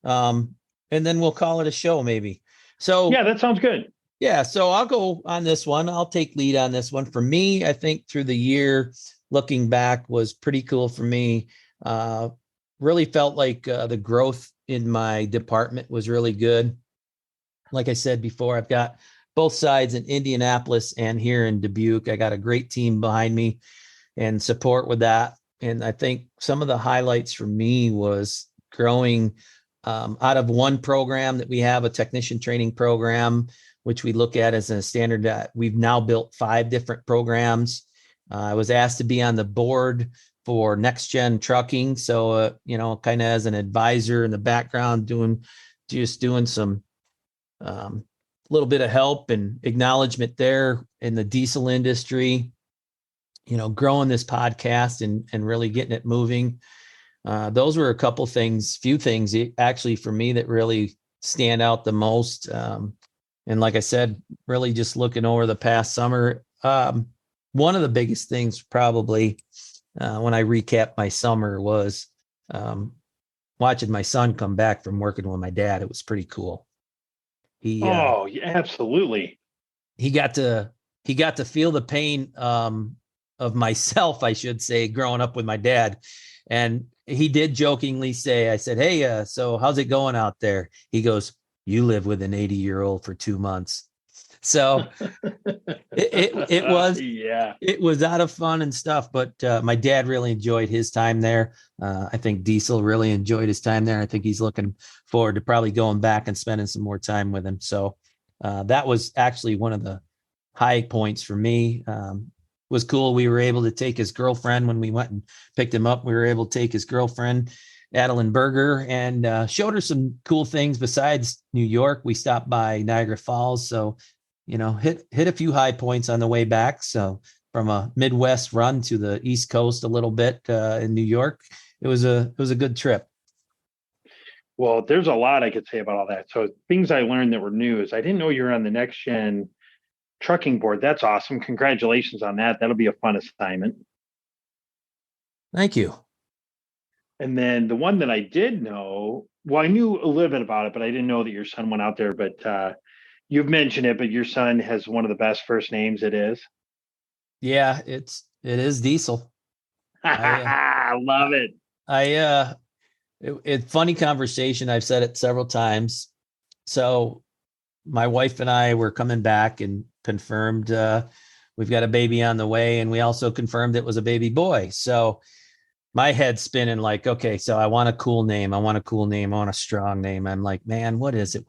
And then we'll call it a show maybe. So Yeah, that sounds good. yeah, so I'll go on this one. I'll take lead on this one. For me, I think through the year, looking back was pretty cool for me. Really felt like the growth in my department was really good. Like I said before, I've got both sides in Indianapolis and here in Dubuque. I got a great team behind me and support with that. And I think some of the highlights for me was growing out of one program that we have, a technician training program, which we look at as a standard. That we've now built 5 different programs. I was asked to be on the board for Next Gen Trucking. So, kind of as an advisor in the background, doing some little bit of help and acknowledgement there in the diesel industry, growing this podcast and really getting it moving. Those were a few things actually for me that really stand out the most. And like I said, really just looking over the past summer, one of the biggest things probably when I recap my summer was watching my son come back from working with my dad. It was pretty cool. Yeah, absolutely. He got to feel the pain of myself, I should say, growing up with my dad. And he did jokingly say, I said, "Hey, so how's it going out there?" He goes, "You live with an 80-year-old for 2 months." So it was out of fun and stuff, but my dad really enjoyed his time there. I think Diesel really enjoyed his time there. I think he's looking forward to probably going back and spending some more time with him. So that was actually one of the high points for me. Was cool. We were able to take his girlfriend when we went and picked him up. We were able to take his girlfriend, Adeline Berger, and showed her some cool things besides New York. We stopped by Niagara Falls. So, hit a few high points on the way back. So from a Midwest run to the East Coast a little bit in New York, it was a good trip. Well, there's a lot I could say about all that. So things I learned that were new is I didn't know you were on the Next Gen Trucking board. That's awesome. Congratulations on that. That'll be a fun assignment. Thank you. And then the one that I did know, well, I knew a little bit about it, but I didn't know that your son went out there. But you've mentioned it, but your son has one of the best first names. It is. Yeah, it is Diesel. I love it. It's funny conversation. I've said it several times. So my wife and I were coming back and confirmed we've got a baby on the way, and we also confirmed it was a baby boy. So my head's spinning like, okay, so I want a cool name. I want a strong name. I'm like, man, what is it?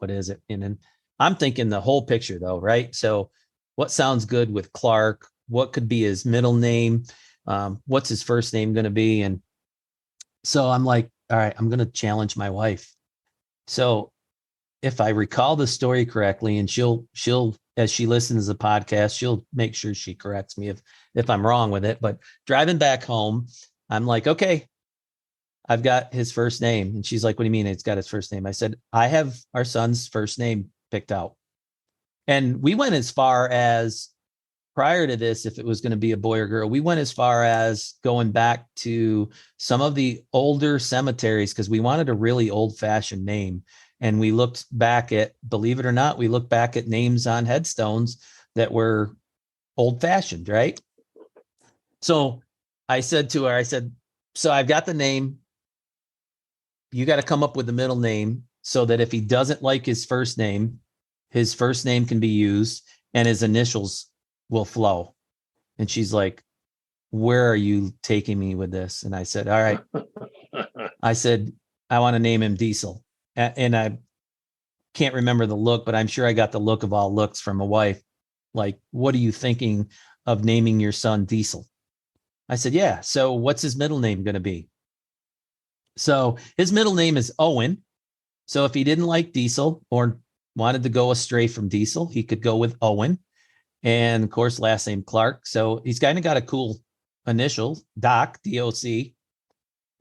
And then I'm thinking the whole picture though, right? So what sounds good with Clark? What could be his middle name? What's his first name going to be? And so I'm like, all right, I'm going to challenge my wife. So if I recall the story correctly, and she'll, as she listens to the podcast, she'll make sure she corrects me if I'm wrong with it. But driving back home, I'm like, okay, I've got his first name. And she's like, what do you mean it's got his first name? I said, I have our son's first name picked out. And we went as far as, prior to this, if it was going to be a boy or girl, we went as far as going back to some of the older cemeteries because we wanted a really old-fashioned name. And we looked back at, believe it or not, we looked back at names on headstones that were old-fashioned, right? So I said to her, so I've got the name. you got to come up with the middle name so that if he doesn't like his first name can be used and his initials will flow. And she's like, where are you taking me with this? And I said, all right. I said, I want to name him Diesel. And I can't remember the look, but I'm sure I got the look of all looks from a wife. Like, what are you thinking of naming your son Diesel? I said, yeah. So what's his middle name going to be? So his middle name is Owen. So if he didn't like Diesel or wanted to go astray from Diesel, he could go with Owen. And of course, last name Clark. So he's kind of got a cool initial, Doc, DOC.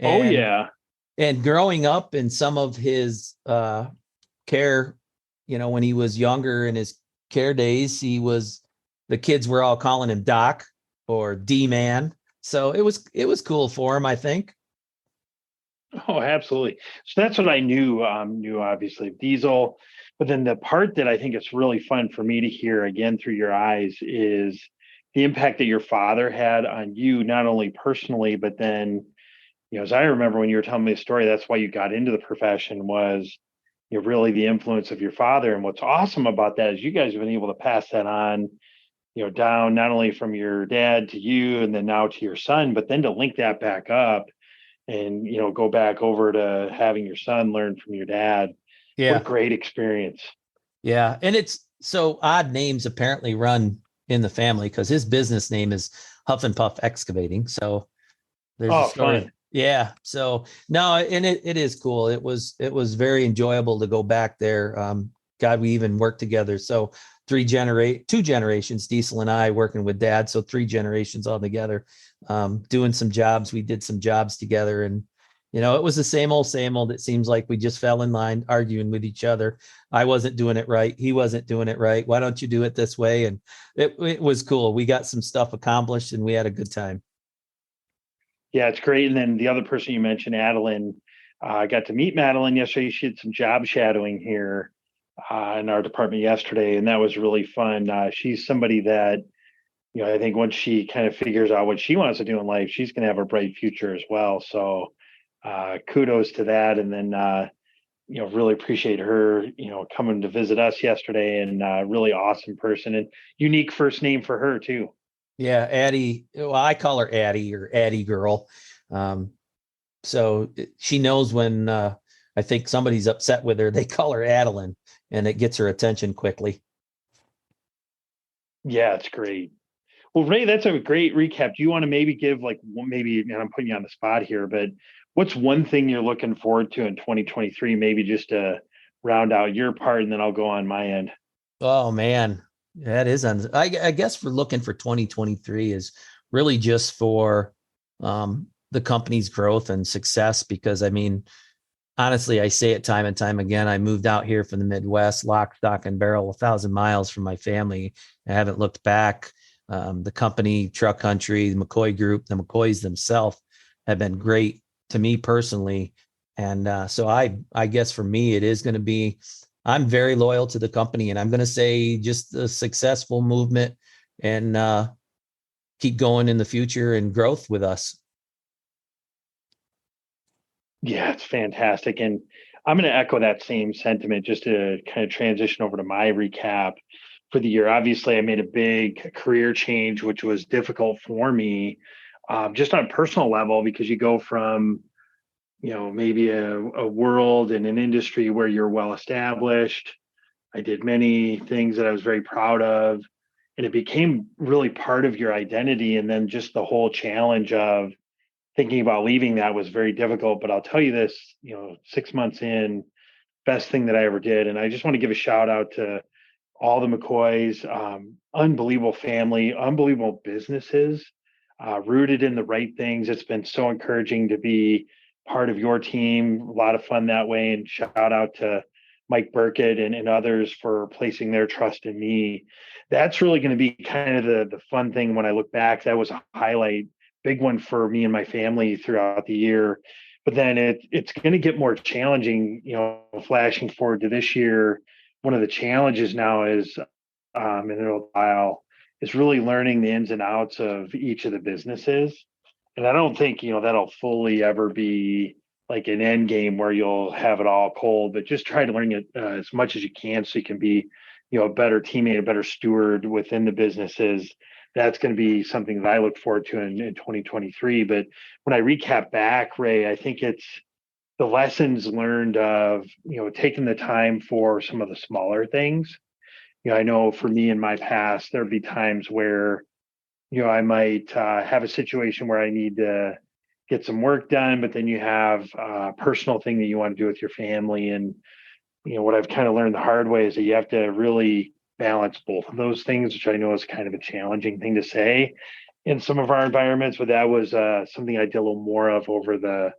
Oh, yeah. And growing up in some of his care, when he was younger in his care days, the kids were all calling him Doc or D-Man. So it was cool for him, I think. Oh, absolutely. So that's what I knew obviously Diesel. But then the part that I think it's really fun for me to hear again through your eyes is the impact that your father had on you, not only personally, but then, as I remember when you were telling me the story, that's why you got into the profession was, really the influence of your father. And what's awesome about that is you guys have been able to pass that on, down not only from your dad to you and then now to your son, but then to link that back up and, go back over to having your son learn from your dad. Yeah. What a great experience. Yeah. And it's so odd names apparently run in the family because his business name is Huff and Puff Excavating. So there's a story. Fun. Yeah. So no, and it is cool. It was very enjoyable to go back there. God, we even worked together. So two generations, Diesel and I working with dad. So 3 generations all together, doing some jobs. We did some jobs together and, it was the same old. It seems like we just fell in line arguing with each other. I wasn't doing it right. He wasn't doing it right. Why don't you do it this way? And it was cool. We got some stuff accomplished and we had a good time. Yeah, it's great. And then the other person you mentioned, Adeline, I got to meet Madeline yesterday. She did some job shadowing here in our department yesterday, and that was really fun. She's somebody that, I think once she kind of figures out what she wants to do in life, she's going to have a bright future as well. So kudos to that. And then, really appreciate her, coming to visit us yesterday and really awesome person and unique first name for her too. Yeah, Addie. Well, I call her Addie or Addie girl. So she knows when I think somebody's upset with her, they call her Adeline, and it gets her attention quickly. Yeah, it's great. Well, Ray, that's a great recap. Do you want to maybe give and I'm putting you on the spot here, but what's one thing you're looking forward to in 2023? Maybe just to round out your part, and then I'll go on my end. Oh man, that is I guess we're looking for 2023 is really just for the company's growth and success, because I mean, honestly, I say it time and time again. I moved out here from the Midwest, lock, stock, and barrel, 1,000 miles from my family. I haven't looked back. The company, Truck Country, the McCoy Group, the McCoys themselves have been great to me personally. And so I guess for me, it is going to be, I'm very loyal to the company, and I'm going to say just a successful movement and keep going in the future and growth with us. Yeah, it's fantastic. And I'm going to echo that same sentiment just to kind of transition over to my recap for the year. Obviously, I made a big career change, which was difficult for me, just on a personal level, because you go from, maybe a world and an industry where you're well established. I did many things that I was very proud of, and it became really part of your identity. And then just the whole challenge of thinking about leaving that was very difficult. But I'll tell you this, 6 months in, best thing that I ever did. And I just want to give a shout out to all the McCoys, unbelievable family, unbelievable businesses, rooted in the right things. It's been so encouraging to be part of your team. A lot of fun that way. And shout out to Mike Burkett and others for placing their trust in me. That's really going to be kind of the fun thing when I look back. That was a highlight, big one for me and my family throughout the year. But then it's going to get more challenging, flashing forward to this year. One of the challenges now is, in a little while, is really learning the ins and outs of each of the businesses. And I don't think, that'll fully ever be like an end game where you'll have it all cold, but just try to learn it as much as you can so you can be, a better teammate, a better steward within the businesses. That's going to be something that I look forward to in 2023. But when I recap back, Ray, I think it's the lessons learned of, taking the time for some of the smaller things. I know for me in my past, there'd be times where, I might have a situation where I need to get some work done, but then you have a personal thing that you want to do with your family. And, what I've kind of learned the hard way is that you have to really balance both of those things, which I know is kind of a challenging thing to say in some of our environments, but that was something I did a little more of over the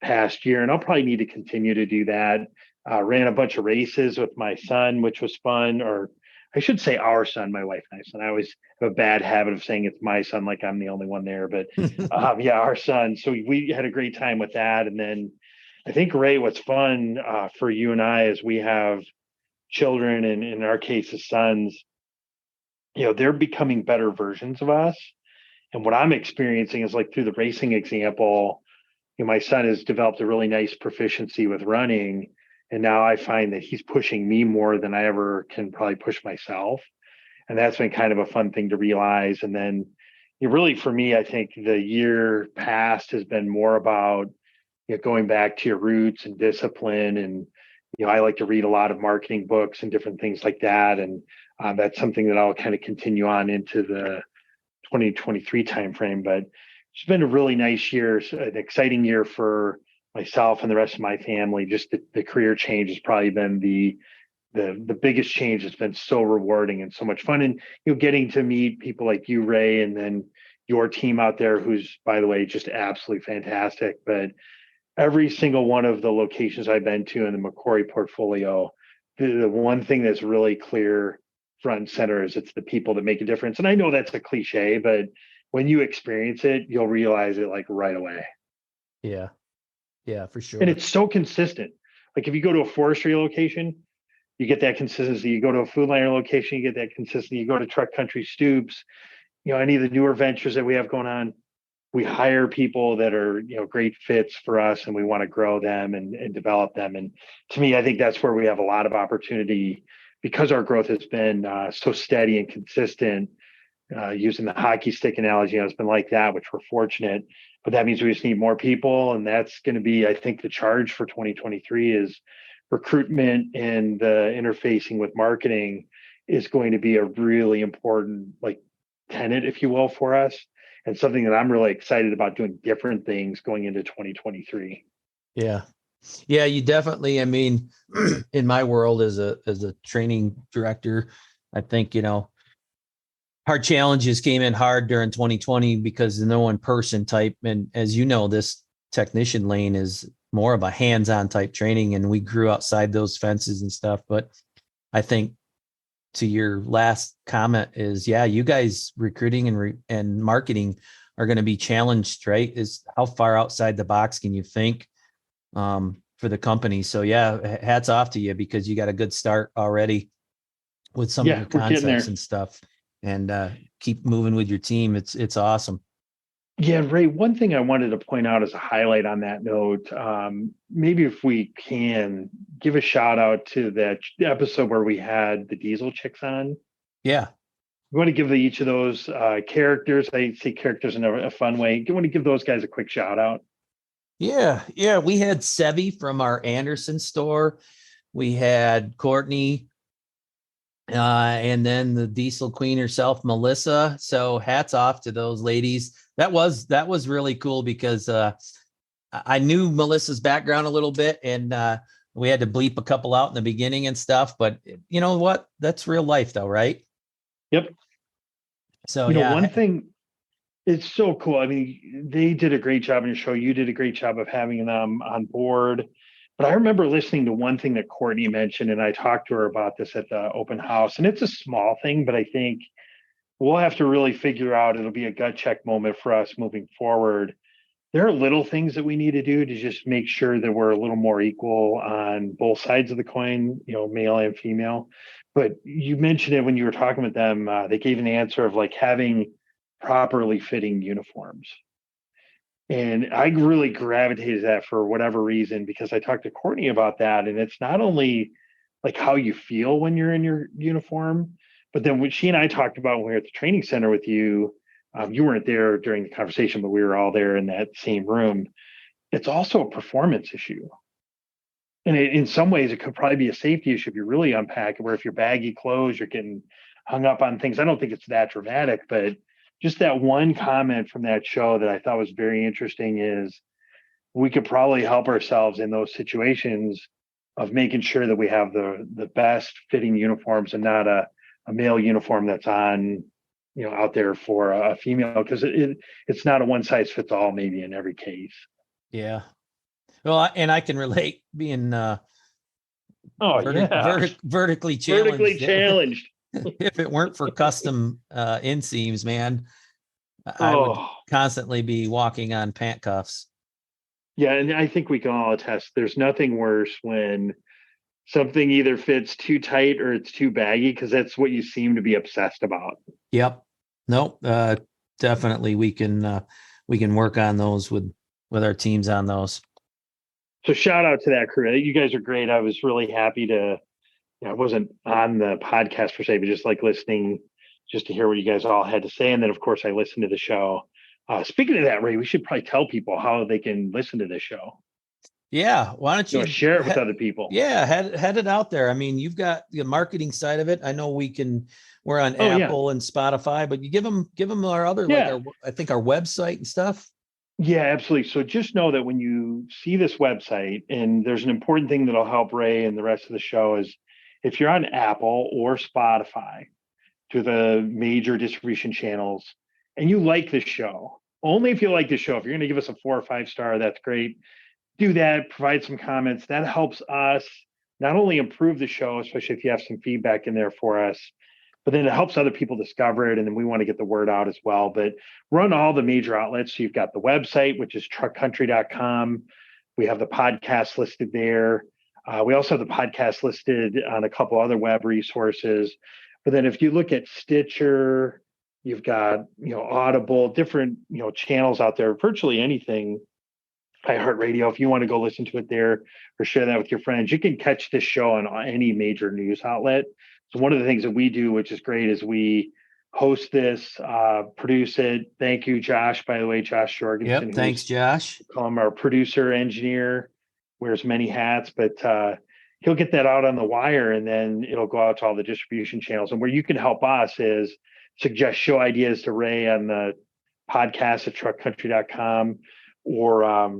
past year. And I'll probably need to continue to do that. Ran a bunch of races with my son, which was fun, or I should say our son, my wife and I son. I always have a bad habit of saying it's my son, like I'm the only one there, but yeah, our son. So we had a great time with that. And then I think, Ray, what's fun for you and I is we have children, and in our case, as sons, they're becoming better versions of us. And what I'm experiencing is like through the racing example, my son has developed a really nice proficiency with running. And now I find that he's pushing me more than I ever can probably push myself. And that's been kind of a fun thing to realize. And then really for me, I think the year past has been more about going back to your roots and discipline. And, I like to read a lot of marketing books and different things like that. And that's something that I'll kind of continue on into the 2023 timeframe. But it's been a really nice year, an exciting year for myself and the rest of my family. Just the career change has probably been the biggest change. It's been so rewarding and so much fun. And getting to meet people like you, Ray, and then your team out there, who's, by the way, just absolutely fantastic. But every single one of the locations I've been to in the Macquarie portfolio, the one thing that's really clear front and center is it's the people that make a difference. And I know that's a cliche, but when you experience it, you'll realize it like right away. Yeah. Yeah, for sure. And it's so consistent. Like if you go to a forestry location, you get that consistency. You go to a food liner location, you get that consistency. You go to Truck Country Stoops, any of the newer ventures that we have going on, we hire people that are, great fits for us, and we want to grow them and develop them. And to me, I think that's where we have a lot of opportunity because our growth has been so steady and consistent. Using the hockey stick analogy, it's been like that, which we're fortunate. But that means we just need more people, and that's going to be, I think, the charge for 2023 is recruitment, and the interfacing with marketing is going to be a really important tenet, if you will, for us, and something that I'm really excited about doing different things going into 2023. Yeah. Yeah, you definitely, I mean, in my world as a training director, I think, hard challenges came in hard during 2020 because the no one person type. And as you know, this technician lane is more of a hands-on type training, and we grew outside those fences and stuff. But I think to your last comment is, yeah, you guys recruiting and marketing are going to be challenged, right? Is how far outside the box can you think for the company? So yeah, hats off to you because you got a good start already with some of your concepts and stuff, and keep moving with your team. It's awesome. Yeah, Ray, one thing I wanted to point out as a highlight on that note, maybe if we can give a shout out to that episode where we had the Diesel Chicks on. Yeah. We want to give each of those characters, I say characters in a fun way. You want to give those guys a quick shout out? Yeah. Yeah. We had Sevi from our Anderson store. We had Courtney, and then the Diesel Queen herself, Melissa. So hats off to those ladies. That was really cool because I knew Melissa's background a little bit, and we had to bleep a couple out in the beginning and stuff. But you know what? That's real life, though, right? Yep. So one thing, it's so cool. I mean, they did a great job in your show. You did a great job of having them on board. But I remember listening to one thing that Courtney mentioned, and I talked to her about this at the open house. And it's a small thing, but I think we'll have to really figure out, it'll be a gut check moment for us moving forward. There are little things that we need to do to just make sure that we're a little more equal on both sides of the coin, male and female. But you mentioned it when you were talking with them. They gave an answer of having properly fitting uniforms. And I really gravitated to that for whatever reason, because I talked to Courtney about that. And it's not only like how you feel when you're in your uniform, but then when she and I talked about when we were at the training center with you, you weren't there during the conversation, but we were all there in that same room. It's also a performance issue. And in some ways, it could probably be a safety issue if you really unpack it, where if you're baggy clothes, you're getting hung up on things. I don't think it's that dramatic, but just that one comment from that show that I thought was very interesting is we could probably help ourselves in those situations of making sure that we have the best fitting uniforms and not a male uniform that's on, out there for a female, because it's not a one size fits all maybe in every case. Yeah. Well, and I can relate being vertically challenged. Vertically challenged. If it weren't for custom inseams, man, I would constantly be walking on pant cuffs. Yeah, and I think we can all attest there's nothing worse when something either fits too tight or it's too baggy, because that's what you seem to be obsessed about. Yep. Nope. Definitely we can work on those with our teams on those. So shout out to that crew. You guys are great. I was really happy to, I wasn't on the podcast per se, but just like listening just to hear what you guys all had to say. And then of course I listened to the show. Speaking of that, Ray, we should probably tell people how they can listen to this show. Yeah. Why don't you share it with other people? Yeah. Head it out there. I mean, you've got the marketing side of it. I know we're on Apple and Spotify, but you give them our other, I think our website and stuff. Yeah, absolutely. So just know that when you see this website, and there's an important thing that'll help Ray and the rest of the show, is if you're on Apple or Spotify, through the major distribution channels, and you like the show, only if you like the show, if you're going to give us a 4 or 5 star, that's great. Do that, provide some comments. That helps us not only improve the show, especially if you have some feedback in there for us, but then it helps other people discover it. And then we want to get the word out as well. But we're on all the major outlets. So you've got the website, which is truckcountry.com. We have the podcast listed there. We also have the podcast listed on a couple other web resources. But then if you look at Stitcher, you've got, Audible, different, channels out there, virtually anything. iHeartRadio, if you want to go listen to it there or share that with your friends, you can catch this show on any major news outlet. So one of the things that we do, which is great, is we host this, produce it. Thank you, Josh, by the way, Josh Jorgensen. Yep, thanks, Josh. Call him our producer, engineer, wears many hats, but he'll get that out on the wire, and then it'll go out to all the distribution channels. And where you can help us is suggest show ideas to Ray on the podcast at truckcountry.com, or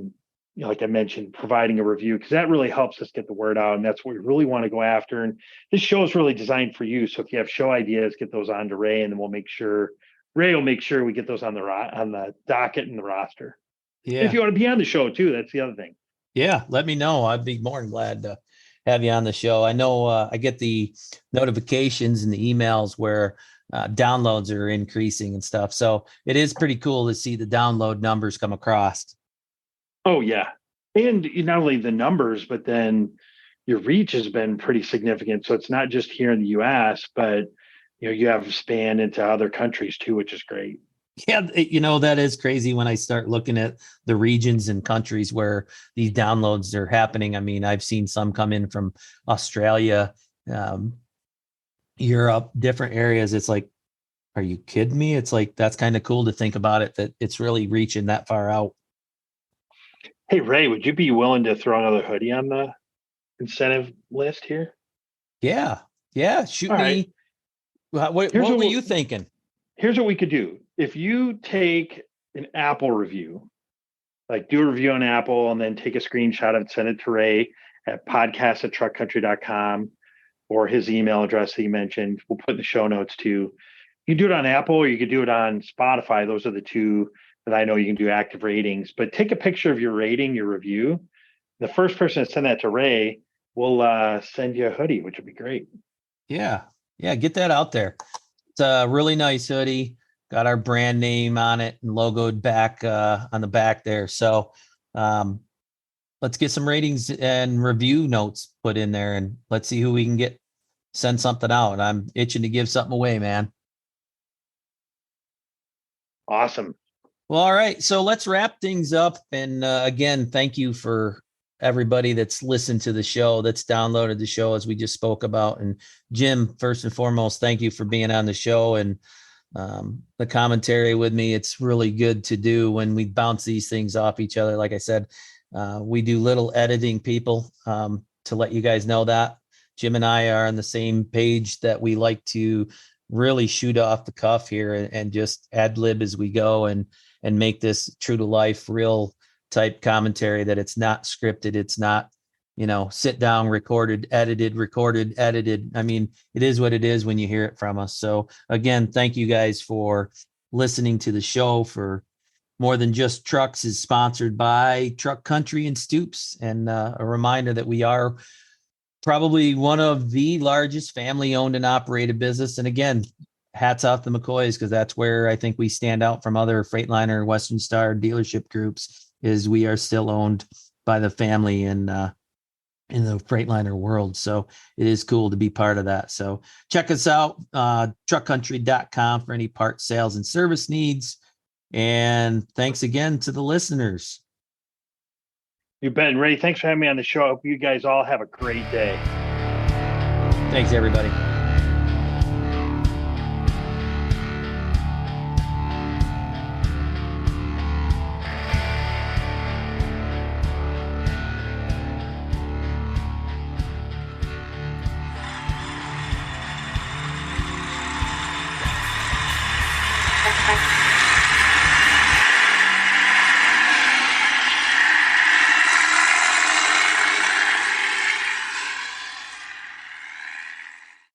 like I mentioned, providing a review, because that really helps us get the word out, and that's what we really want to go after. And this show is really designed for you. So if you have show ideas, get those on to Ray, and then Ray will make sure we get those on the docket and the roster. Yeah. And if you want to be on the show too, that's the other thing. Yeah, let me know. I'd be more than glad to have you on the show. I know I get the notifications and the emails where downloads are increasing and stuff. So it is pretty cool to see the download numbers come across. Oh, yeah. And not only the numbers, but then your reach has been pretty significant. So it's not just here in the US, but you have span into other countries too, which is great. Yeah, that is crazy when I start looking at the regions and countries where these downloads are happening. I mean, I've seen some come in from Australia, Europe, different areas. It's like, are you kidding me? It's like, that's kind of cool to think about it, that it's really reaching that far out. Hey, Ray, would you be willing to throw another hoodie on the incentive list here? Yeah. Shoot All me. Right. What were you thinking? Here's what we could do. If you take an Apple review, like do a review on Apple and then take a screenshot of it, send it to Ray at podcast@truckcountry.com, or his email address that he mentioned. We'll put in the show notes too. You can do it on Apple, or you could do it on Spotify. Those are the two that I know you can do active ratings. But take a picture of your rating, your review. The first person to send that to Ray will send you a hoodie, which would be great. Yeah, get that out there. It's a really nice hoodie. Got our brand name on it and logoed back on the back there. So let's get some ratings and review notes put in there, and let's see who we can get. Send something out. I'm itching to give something away, man. Awesome. Well, all right. So let's wrap things up. And again, thank you for everybody that's listened to the show, that's downloaded the show, as we just spoke about. And Jim, first and foremost, thank you for being on the show and the commentary with me. It's really good to do when we bounce these things off each other. Like I said, we do little editing, people, to let you guys know that Jim and I are on the same page, that we like to really shoot off the cuff here and just ad lib as we go and make this true to life, real type commentary, that it's not scripted. It's not, sit down, recorded, edited. I mean, it is what it is when you hear it from us. So again, thank you guys for listening to the show. For More Than Just Trucks is sponsored by Truck Country and Stoops. And a reminder that we are probably one of the largest family owned and operated business. And again, hats off to McCoys, because that's where I think we stand out from other Freightliner, Western Star dealership groups, is we are still owned by the family in the Freightliner world. So it is cool to be part of that. So check us out, truckcountry.com, for any part sales and service needs. And thanks again to the listeners. You bet. Ray, thanks for having me on the show. I hope you guys all have a great day. Thanks, everybody.